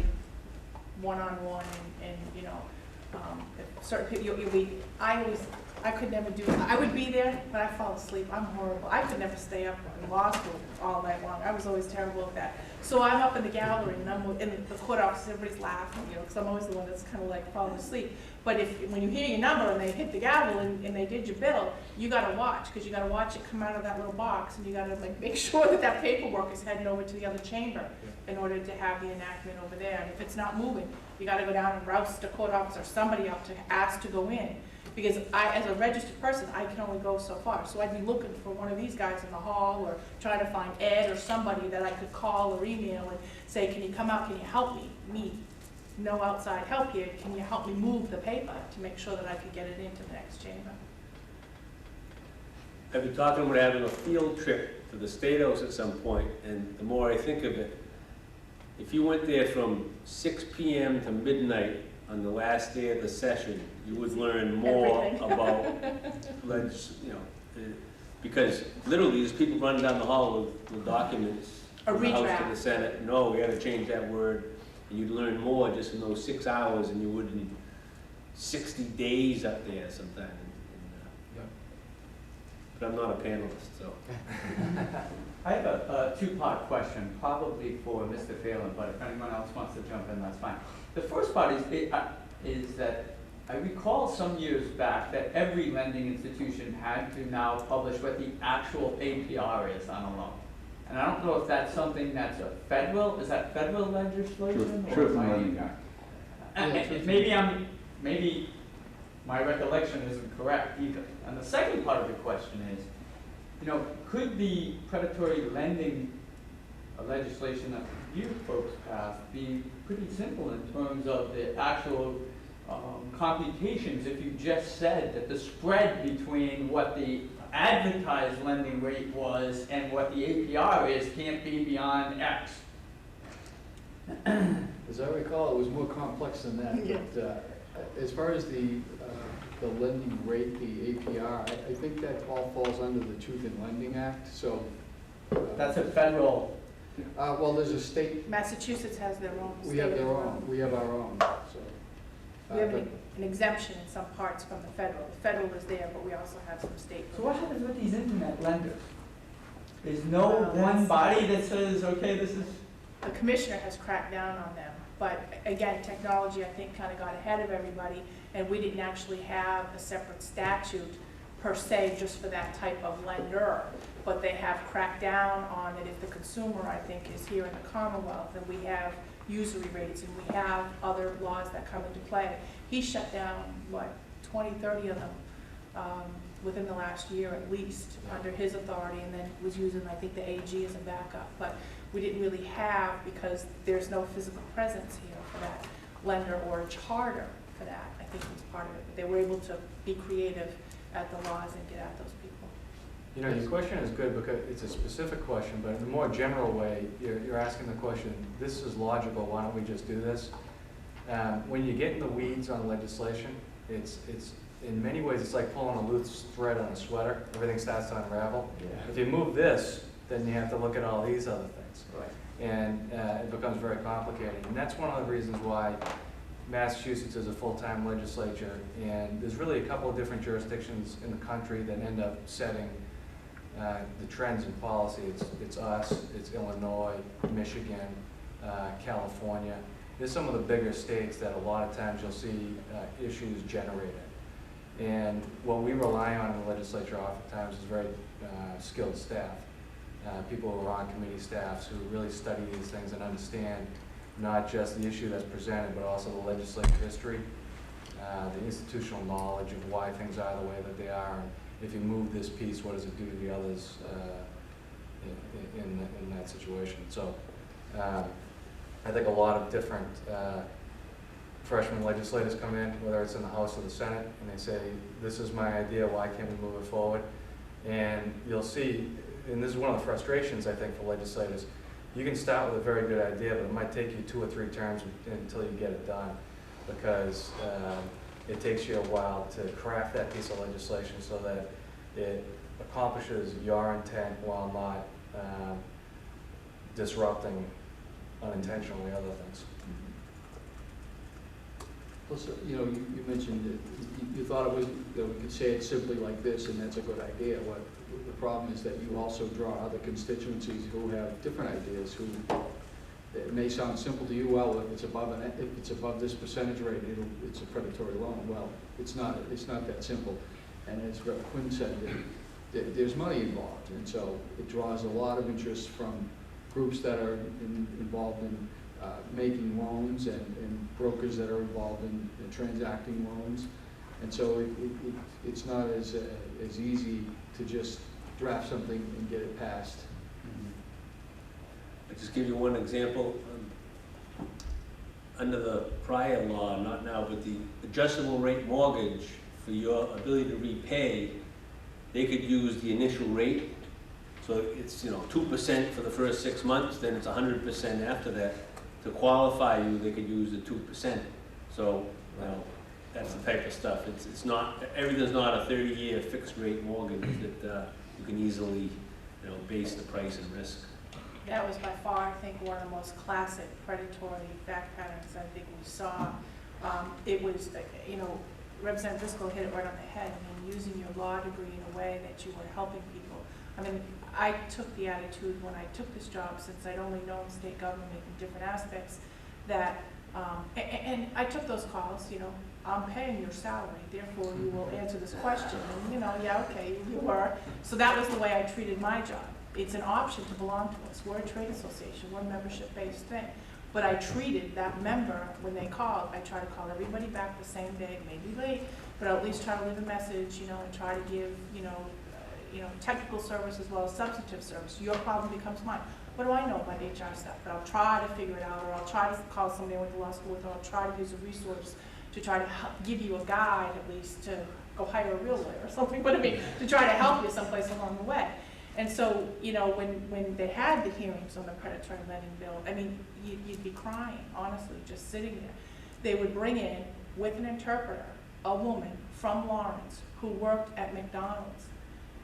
one-on-one and you know, certain people, I could never do, I would be there, but I fall asleep. I'm horrible. I could never stay up in law school all night long. I was always terrible at that. So I'm up in the gallery and I'm in the court office, everybody's laughing, you know, because I'm always the one that's kind of like falling asleep. But when you hear your number and they hit the gavel and they did your bill, you got to watch, because you got to watch it come out of that little box, and you got to like make sure that that paperwork is heading over to the other chamber in order to have the enactment over there. And if it's not moving, you got to go down and rouse the court office or somebody up to ask to go in. Because as a registered person, I can only go so far. So I'd be looking for one of these guys in the hall, or trying to find Ed or somebody that I could call or email and say, can you come out, can you help me? No outside help here, can you help me move the paper to make sure that I could get it into the next chamber? I've been talking about having a field trip to the State House at some point, and the more I think of it, if you went there from 6 p.m. to midnight on the last day of the session, you would learn more about, you know, because literally there's people running down the hall with documents from the House to the Senate. No, we got to change that word, and you'd learn more just in those 6 hours than you would in 60 days up there sometime. But I'm not a panelist, so. I have a two-part question, probably for Mr. Phelan, but if anyone else wants to jump in, that's fine. The first part is that I recall some years back that every lending institution had to now publish what the actual APR is on a loan. And I don't know if that's something that's a federal, is that federal legislation? Sure, maybe my recollection isn't correct either. And the second part of the question is, you know, could the predatory lending legislation that you folks passed be pretty simple in terms of the actual computations if you just said that the spread between what the advertised lending rate was and what the APR is can't be beyond X? As I recall, it was more complex than that. Yeah. But as far as the lending rate, the APR, I think that all falls under the Truth in Lending Act. So That's a federal. well, there's a state. Massachusetts has their own. We have their own. We have our own. So We have an exemption in some parts from the federal. The federal is there, but we also have some state. So what happens with these internet lenders? There's no Well, one that's- body that says, okay, this is. The commissioner has cracked down on them, but again, technology, I think, kind of got ahead of everybody, and we didn't actually have a separate statute per se just for that type of lender, but they have cracked down on it if the consumer, I think, is here in the Commonwealth, and we have usury rates, and we have other laws that come into play. He shut down, what, 20, 30 of them within the last year at least, under his authority, and then was using, I think, the AG as a backup. But we didn't really have, because there's no physical presence here for that lender or a charter for that, I think was part of it. But they were able to be creative at the laws and get at those people. You know, your question is good because it's a specific question, but in a more general way, you're asking the question, this is logical, why don't we just do this? When you get in the weeds on legislation, it's in many ways, it's like pulling a loose thread on a sweater. Everything starts to unravel. Yeah. If you move this, then you have to look at all these other things. Right. And it becomes very complicated. And that's one of the reasons why Massachusetts is a full-time legislature. And there's really a couple of different jurisdictions in the country that end up setting the trends in policy. It's us, it's Illinois, Michigan, California. There's some of the bigger states that a lot of times you'll see issues generated. And what we rely on in the legislature oftentimes is very skilled staff. People who are on committee staffs who really study these things and understand not just the issue that's presented, but also the legislative history, the institutional knowledge of why things are the way that they are. And if you move this piece, what does it do to the others? in that situation. So I think a lot of different freshman legislators come in, whether it's in the House or the Senate, and they say, this is my idea, why can't we move it forward? And you'll see, and this is one of the frustrations, I think, for legislators, you can start with a very good idea, but it might take you 2 or 3 terms until you get it done, because it takes you a while to craft that piece of legislation so that it accomplishes your intent while not disrupting unintentionally other things. Plus, you know, you mentioned that you thought it was, that we could say it simply like this, and that's a good idea. What the problem is that you also draw other constituencies who have different ideas, who, it may sound simple to you, well, if it's above this percentage rate, it's a predatory loan. Well, it's not that simple. And as Rep. Quinn said, there's money involved, and so it draws a lot of interest from groups that are involved in making loans and brokers that are involved in transacting loans. And so it's not as easy to just draft something and get it passed. I'll just give you one example. Under the prior law, not now, but the adjustable rate mortgage, for your ability to repay, they could use the initial rate. So it's, you know, 2% for the first 6 months, then it's 100% after that. To qualify you, they could use the 2%. So, you know, that's the type of stuff. It's not, everything's not a 30-year fixed rate mortgage that you can easily, you know, base the price and risk. That was by far, I think, one of the most classic predatory fact patterns I think we saw. It was, you know, Representative Driscoll hit it right on the head. I mean, using your law degree in a way that you were helping people. I mean, I took the attitude when I took this job, since I'd only known state government in different aspects, that, and I took those calls, you know, I'm paying your salary, therefore you will answer this question. And, you know, yeah, okay, you were. So that was the way I treated my job. It's an option to belong to us. We're a trade association, we're a membership-based thing. But I treated that member, when they called, I try to call everybody back the same day, maybe late, but I'll at least try to leave a message, you know, and try to give, you know, technical service as well as substantive service. Your problem becomes mine. What do I know about HR stuff? But I'll try to figure it out, or I'll try to call somebody I went to law school with, or I'll try to use a resource to try to help, give you a guide at least to go hire a real lawyer or something, but I mean, to try to help you someplace along the way. And so, you know, when they had the hearings on the predatory lending bill, I mean, you'd be crying, honestly, just sitting there. They would bring in, with an interpreter, a woman from Lawrence who worked at McDonald's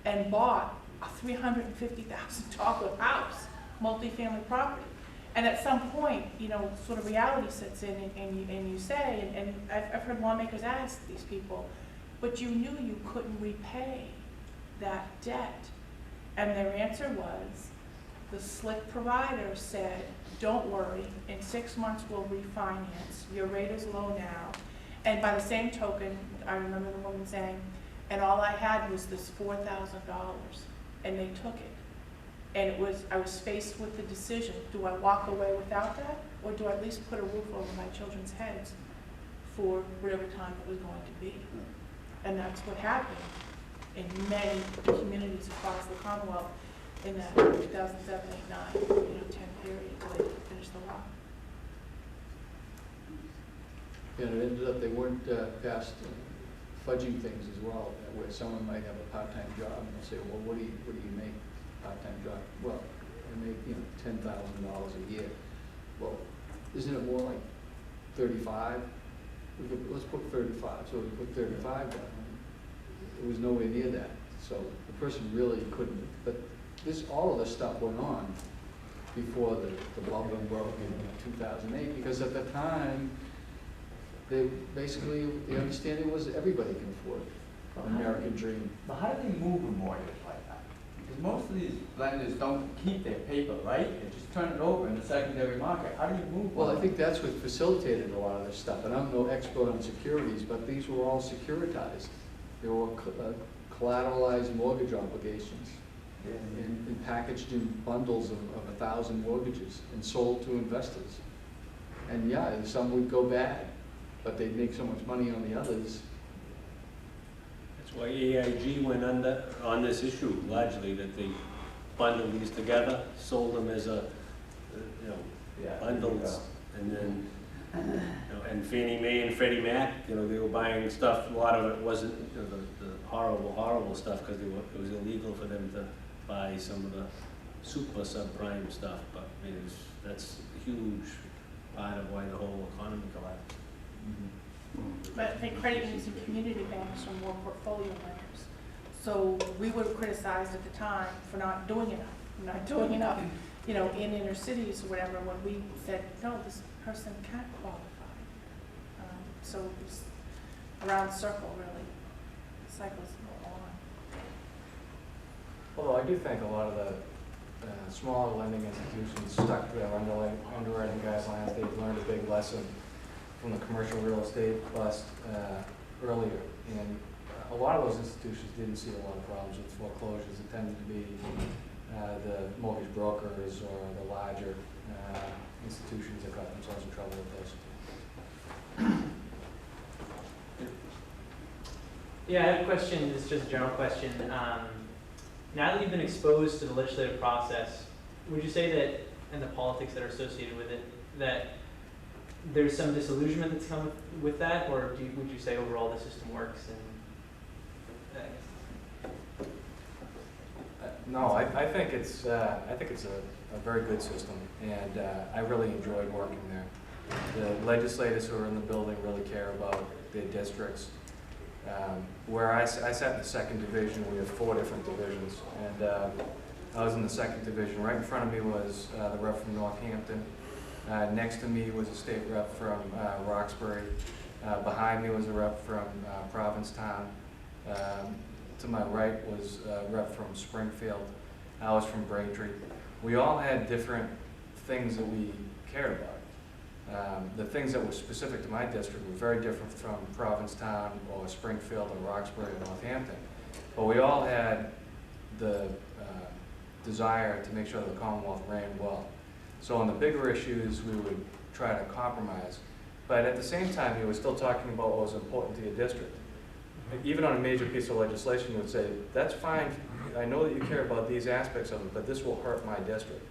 and bought a $350,000 house, multifamily property. And at some point, you know, sort of reality sets in, and you say, and I've heard lawmakers ask these people, but you knew you couldn't repay that debt. And their answer was, the slick provider said, don't worry, in 6 months we'll refinance, your rate is low now. And by the same token, I remember the woman saying, and all I had was this $4,000, and they took it. And I was faced with the decision, do I walk away without that, or do I at least put a roof over my children's heads for whatever time it was going to be? And that's what happened in many communities across the Commonwealth in that 2007, 8, 9, 10 period until they finished the law. And it ended up, they weren't past fudging things as well, where someone might have a part-time job and they'll say, well, what do you make part-time job? Well, I make, you know, $10,000 a year. Well, isn't it more like 35? Let's put 35. So we put 35 down. It was nowhere near that. So the person really couldn't. But all of this stuff went on before the bubble broke in 2008, because at the time, the understanding was everybody can afford an American dream. But how do they move a mortgage like that? Because most of these lenders don't keep their paper, right? They just turn it over in the secondary market. How do you move? Well, I think that's what facilitated a lot of this stuff. And I'm no expert on securities, but these were all securitized. They were collateralized mortgage obligations and packaged in bundles of 1,000 mortgages and sold to investors. And yeah, some would go bad, but they'd make so much money on the others. That's why AIG went under on this issue largely, that they bundled these together, sold them as a, you know, Yeah. bundles, and then, you know, and Fannie Mae and Freddie Mac, you know, they were buying stuff, a lot of it wasn't, you know, the horrible stuff, because it was illegal for them to buy some of the super subprime stuff, but I mean, that's a huge part of why the whole economy collapsed. But I think credit unions and community banks are more portfolio lenders. So we were criticized at the time for not doing enough, you know, in inner cities or whatever, when we said, no, this person can't qualify. So it's a round circle, really. The cycles go on. Although I do think a lot of the smaller lending institutions stuck to their underwriting guidelines. They've learned a big lesson from the commercial real estate bust earlier. And a lot of those institutions didn't see a lot of problems with foreclosures. It tended to be the mortgage brokers or the larger institutions that got themselves in trouble with those. Yeah, I have a question. It's just a general question. Now that you've been exposed to the legislative process, would you say that, and the politics that are associated with it, that there's some disillusionment that's come with that, or would you say overall the system works? No, I think it's a very good system, and I really enjoyed working there. The legislators who are in the building really care about their districts. Where I sat in the second division, we have 4 different divisions, and I was in the second division. Right in front of me was the rep from Northampton. Next to me was a state rep from Roxbury. Behind me was a rep from Provincetown. To my right was a rep from Springfield. I was from Braintree. We all had different things that we cared about. The things that were specific to my district were very different from Provincetown or Springfield or Roxbury or Northampton. But we all had the desire to make sure the Commonwealth ran well. So on the bigger issues, we would try to compromise. But at the same time, you were still talking about what was important to your district. Even on a major piece of legislation, you would say, that's fine, I know that you care about these aspects of it, but this will hurt my district.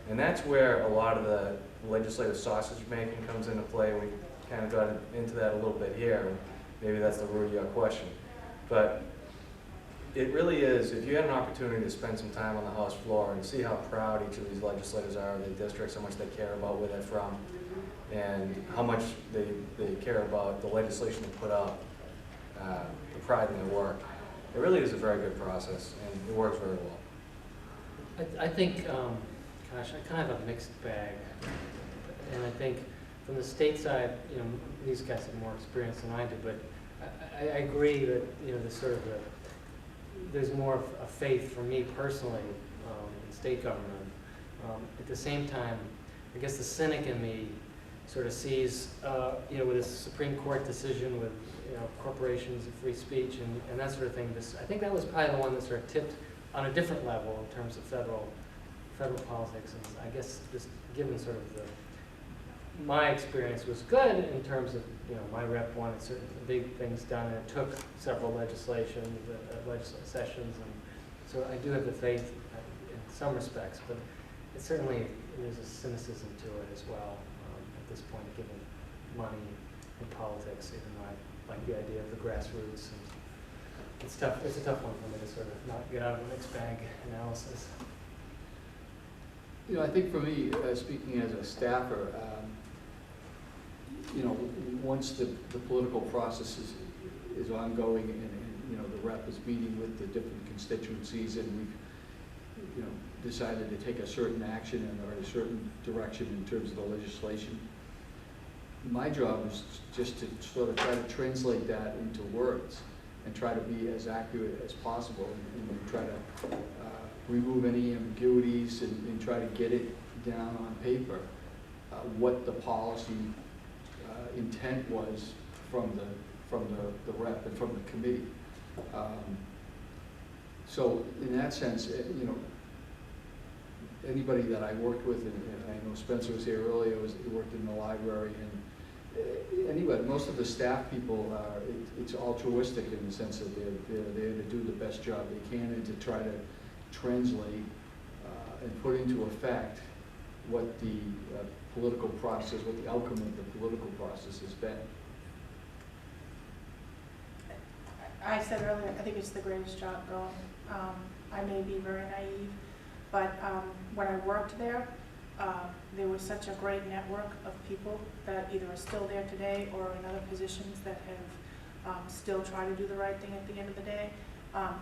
And that's where a lot of the legislative sausage making comes into play. We kind of got into that a little bit here. Maybe that's the root of your question. But it really is, if you had an opportunity to spend some time on the House floor and see how proud each of these legislators are of their districts, how much they care about where they're from, and how much they care about the legislation they put out, the pride in their work, it really is a very good process, and it works very well. I think, gosh, I kind of have a mixed bag. And I think from the state side, you know, these guys have more experience than I do, but I agree that, you know, there's more of a faith for me personally in state government. At the same time, I guess the cynic in me sort of sees, you know, with this Supreme Court decision with, you know, corporations and free speech and that sort of thing. I think that was probably the one that sort of tipped on a different level in terms of federal politics. And I guess just given sort of my experience was good in terms of, you know, my rep wanted certain big things done, and it took several legislative sessions, and so I do have the faith in some respects, but it certainly, there's a cynicism to it as well at this point, given money in politics, even though I like the idea of the grassroots. And it's tough. It's a tough one for me to sort of not get out of a mixed bag analysis. You know, I think for me, speaking as a staffer, you know, once the political process is ongoing and, you know, the rep is meeting with the different constituencies and we've, you know, decided to take a certain action or a certain direction in terms of the legislation, my job is just to sort of try to translate that into words and try to be as accurate as possible and try to remove any ambiguities and try to get it down on paper, what the policy intent was from the rep and from the committee. So in that sense, you know, anybody that I worked with, and I know Spencer was here earlier, he worked in the library, and anyway, most of the staff people are, it's altruistic in the sense that they're there to do the best job they can and to try to translate and put into effect what the political process, what the outcome of the political process has been. I said earlier, I think it's the greatest job going. I may be very naive, but when I worked there, there was such a great network of people that either are still there today or in other positions that have still tried to do the right thing at the end of the day.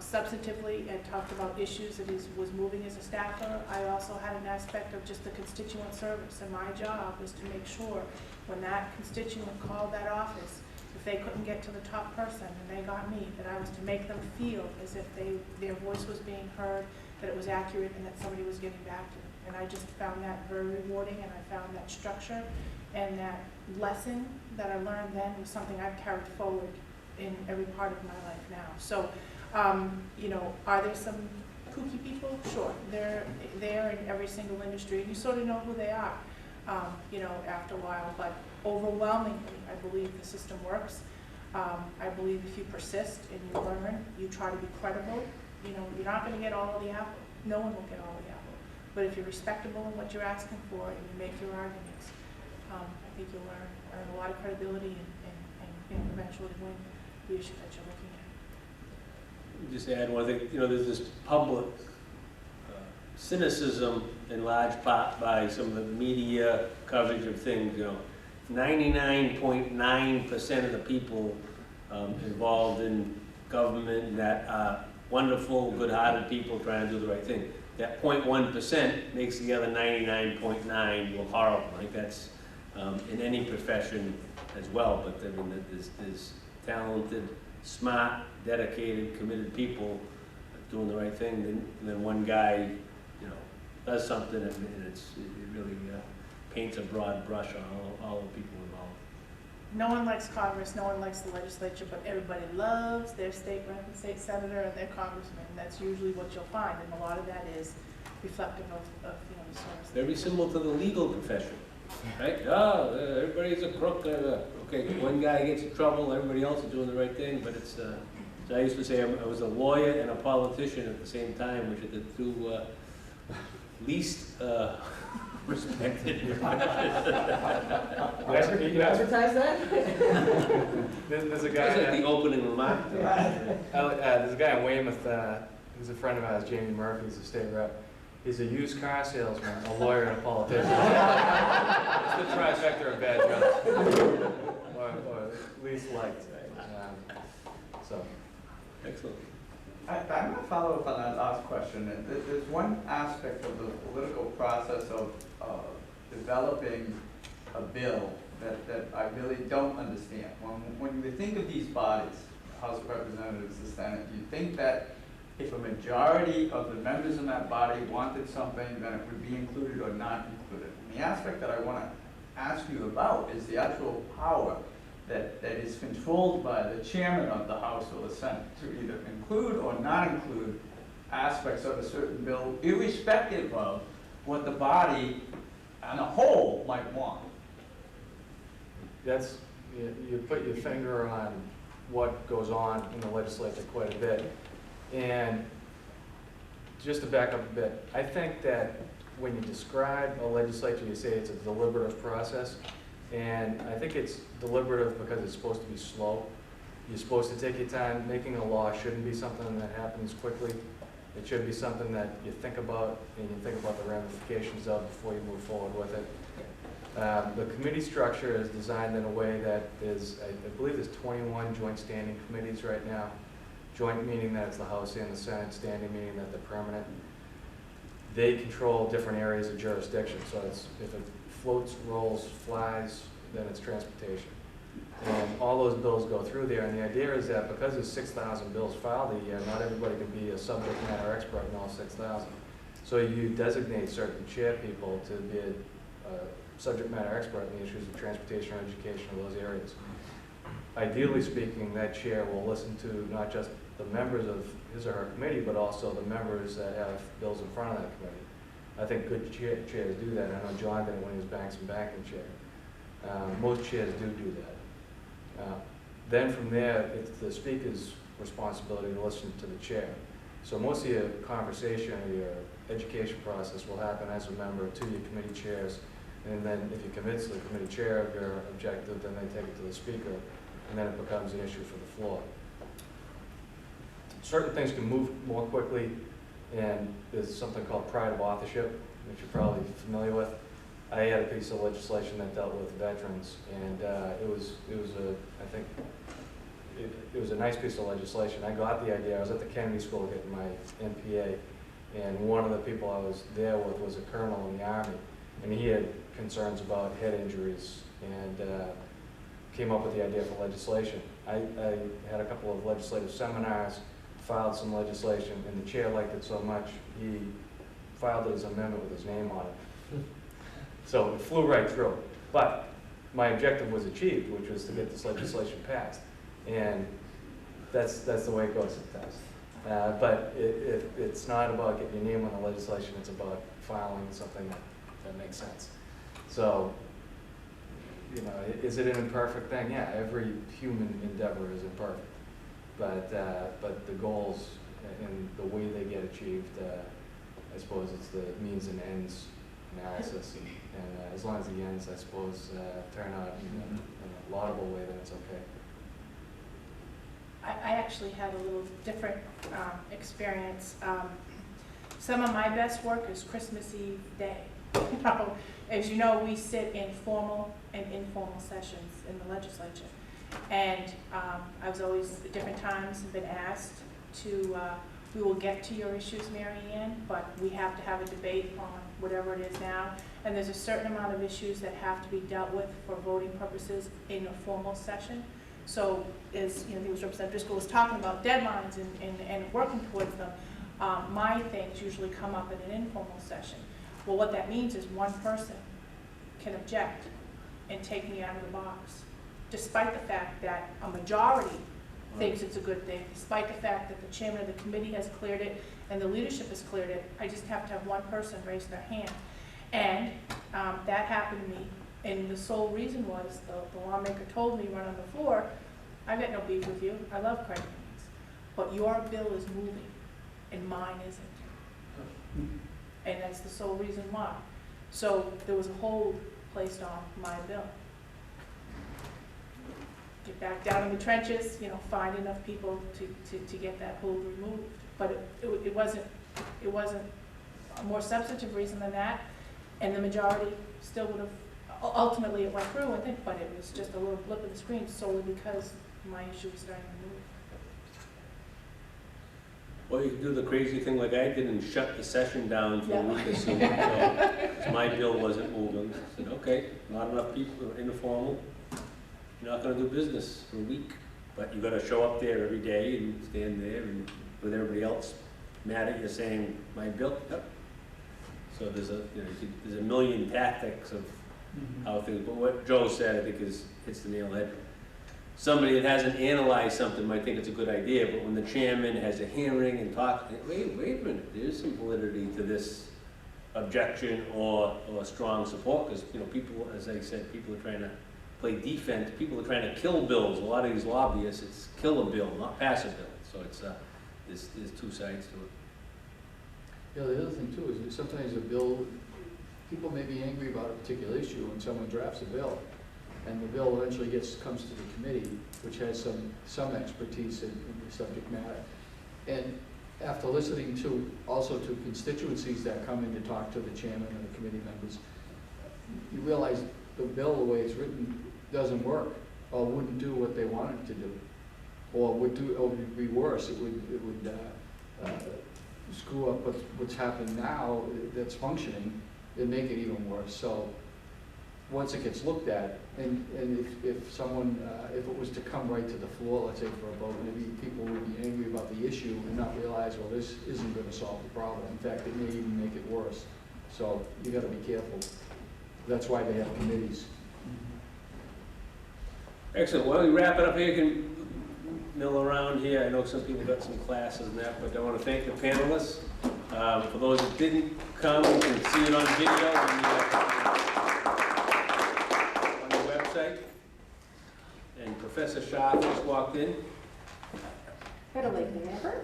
Substantively, I talked about issues that he was moving as a staffer. I also had an aspect of just the constituent service, and my job was to make sure when that constituent called that office, if they couldn't get to the top person and they got me, that I was to make them feel as if their voice was being heard, that it was accurate, and that somebody was getting back to them. And I just found that very rewarding, and I found that structure and that lesson that I learned then was something I've carried forward in every part of my life now. So, you know, are there some kooky people? Sure, they're in every single industry, and you sort of know who they are, you know, after a while. But overwhelmingly, I believe the system works. I believe if you persist and you learn, you try to be credible, you know, you're not going to get all of the apple. No one will get all of the apple. But if you're respectable in what you're asking for and you make your arguments, I think you'll earn a lot of credibility and you know, eventually win the issue that you're looking at. Just add one thing, you know, there's this public cynicism in large part by some of the media coverage of things, you know. 99.9% of the people involved in government that are wonderful, good-hearted people trying to do the right thing. That 0.1% makes the other 99.9 look horrible. I think that's in any profession as well, but I mean, there's talented, smart, dedicated, committed people doing the right thing. Then one guy, you know, does something and it really paints a broad brush on all the people involved. No one likes Congress, no one likes the legislature, but everybody loves their state rep and state senator and their congressman. That's usually what you'll find, and a lot of that is reflective of you know, the source. Very similar to the legal profession, right? Oh, everybody's a crook. Okay, one guy gets in trouble, everybody else is doing the right thing, but it's, so I used to say I was a lawyer and a politician at the same time, which are the two least respected. You advertise that? There's a guy. That's like the opening remark. There's a guy in Weymouth, who's a friend of ours, Jamie Murphy, he's a state rep. He's a used car salesman, a lawyer, and a politician. It's the trifecta of bad jobs. Or at least liked. So. Excellent. I'm going to follow up on that last question. There's one aspect of the political process of developing a bill that I really don't understand. When we think of these bodies, the House of Representatives, the Senate, you think that if a majority of the members in that body wanted something, then it would be included or not included. And the aspect that I want to ask you about is the actual power that is controlled by the chairman of the House or the Senate to either include or not include aspects of a certain bill, irrespective of what the body on a whole might want. That's, you put your finger on what goes on in the legislature quite a bit. And just to back up a bit, I think that when you describe a legislature, you say it's a deliberative process. And I think it's deliberative because it's supposed to be slow. You're supposed to take your time. Making a law shouldn't be something that happens quickly. It should be something that you think about and you think about the ramifications of before you move forward with it. The committee structure is designed in a way that is, I believe there's 21 joint standing committees right now. Joint meaning that it's the House and the Senate, standing meaning that they're permanent. They control different areas of jurisdiction. So it's, if it floats, rolls, flies, then it's transportation. And all those bills go through there, and the idea is that because there's 6,000 bills filed a year, not everybody can be a subject matter expert in all 6,000. So you designate certain chair people to be a subject matter expert in the issues of transportation or education or those areas. Ideally speaking, that chair will listen to not just the members of his or her committee, but also the members that have bills in front of that committee. I think good chairs do that. I know John did it when he was Banks and Banking chair. Most chairs do that. Then from there, it's the speaker's responsibility to listen to the chair. So most of your conversation or your education process will happen as a member to your committee chairs. And then if you convince the committee chair of your objective, then they take it to the speaker, and then it becomes an issue for the floor. Certain things can move more quickly, and there's something called pride of authorship, which you're probably familiar with. I had a piece of legislation that dealt with veterans, and it was a nice piece of legislation. I got the idea. I was at the Kennedy School getting my MPA, and one of the people I was there with was a colonel in the Army, and he had concerns about head injuries, and came up with the idea for legislation. I had a couple of legislative seminars, filed some legislation, and the chair liked it so much, he filed it as an amendment with his name on it. So it flew right through. But my objective was achieved, which was to get this legislation passed. And that's the way it goes sometimes. But it's not about getting your name on the legislation, it's about filing something that makes sense. So, you know, is it an imperfect thing? Yeah, every human endeavor is imperfect. But the goals and the way they get achieved, I suppose it's the means and ends analysis. And as long as the ends, I suppose, turn out in a laudable way, then it's okay. I actually had a little different experience. Some of my best work is Christmas Eve day. You know, as you know, we sit in formal and informal sessions in the legislature. And I was always, at different times, have been asked to, we will get to your issues, Mary Ann, but we have to have a debate on whatever it is now. And there's a certain amount of issues that have to be dealt with for voting purposes in a formal session. So as you know, the Representative Driscoll was talking about deadlines and working towards them, my things usually come up in an informal session. Well, what that means is one person can object and take me out of the box, despite the fact that a majority thinks it's a good thing, despite the fact that the chairman of the committee has cleared it and the leadership has cleared it. I just have to have one person raise their hand. And that happened to me, and the sole reason was the lawmaker told me right on the floor, I've got no beef with you, I love credit unions, but your bill is moving and mine isn't. And that's the sole reason why. So there was a hold placed on my bill. Get back down in the trenches, you know, find enough people to get that hold removed. But it wasn't a more substantive reason than that, and the majority still would have, ultimately it went through, I think, but it was just a little blip in the screen solely because my issue was starting to move. Well, you could do the crazy thing like I did and shut the session down for a week or so. So my bill wasn't moving. I said, okay, not enough people, informal. You're not gonna do business for a week, but you gotta show up there every day and stand there and with everybody else mad at you saying, my bill, yep. So there's a million tactics of how things, but what Joe said, I think hits the nail on the head. Somebody that hasn't analyzed something might think it's a good idea, but when the chairman has a hearing and talks, wait a minute, there's some validity to this objection or strong support, because you know, people, as I said, people are trying to play defense, people are trying to kill bills. A lot of these lobbyists, it's kill a bill, not pass a bill. So it's there's two sides to it. Yeah, the other thing too is sometimes a bill, people may be angry about a particular issue when someone drafts a bill, and the bill eventually comes to the committee, which has some expertise in the subject matter. And after listening to constituencies that come in to talk to the chairman and the committee members, you realize the bill, the way it's written, doesn't work, or wouldn't do what they want it to do, or would be worse. It would screw up what's happened now that's functioning and make it even worse. So once it gets looked at, and if someone, if it was to come right to the floor, let's say for a vote, maybe people would be angry about the issue and not realize, well, this isn't going to solve the problem. In fact, it may even make it worse. So you got to be careful. That's why they have committees. Excellent. Well, we wrap it up here. You can mill around here. I know some people got some classes and that, but I want to thank the panelists. For those that didn't come, you can see it on video on the website. And Professor Schaaf just walked in. Better late than never.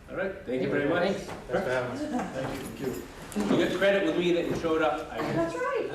All right, thank you very much. Thanks. Thanks for having us. Thank you. You get credit with me that you showed up. That's right.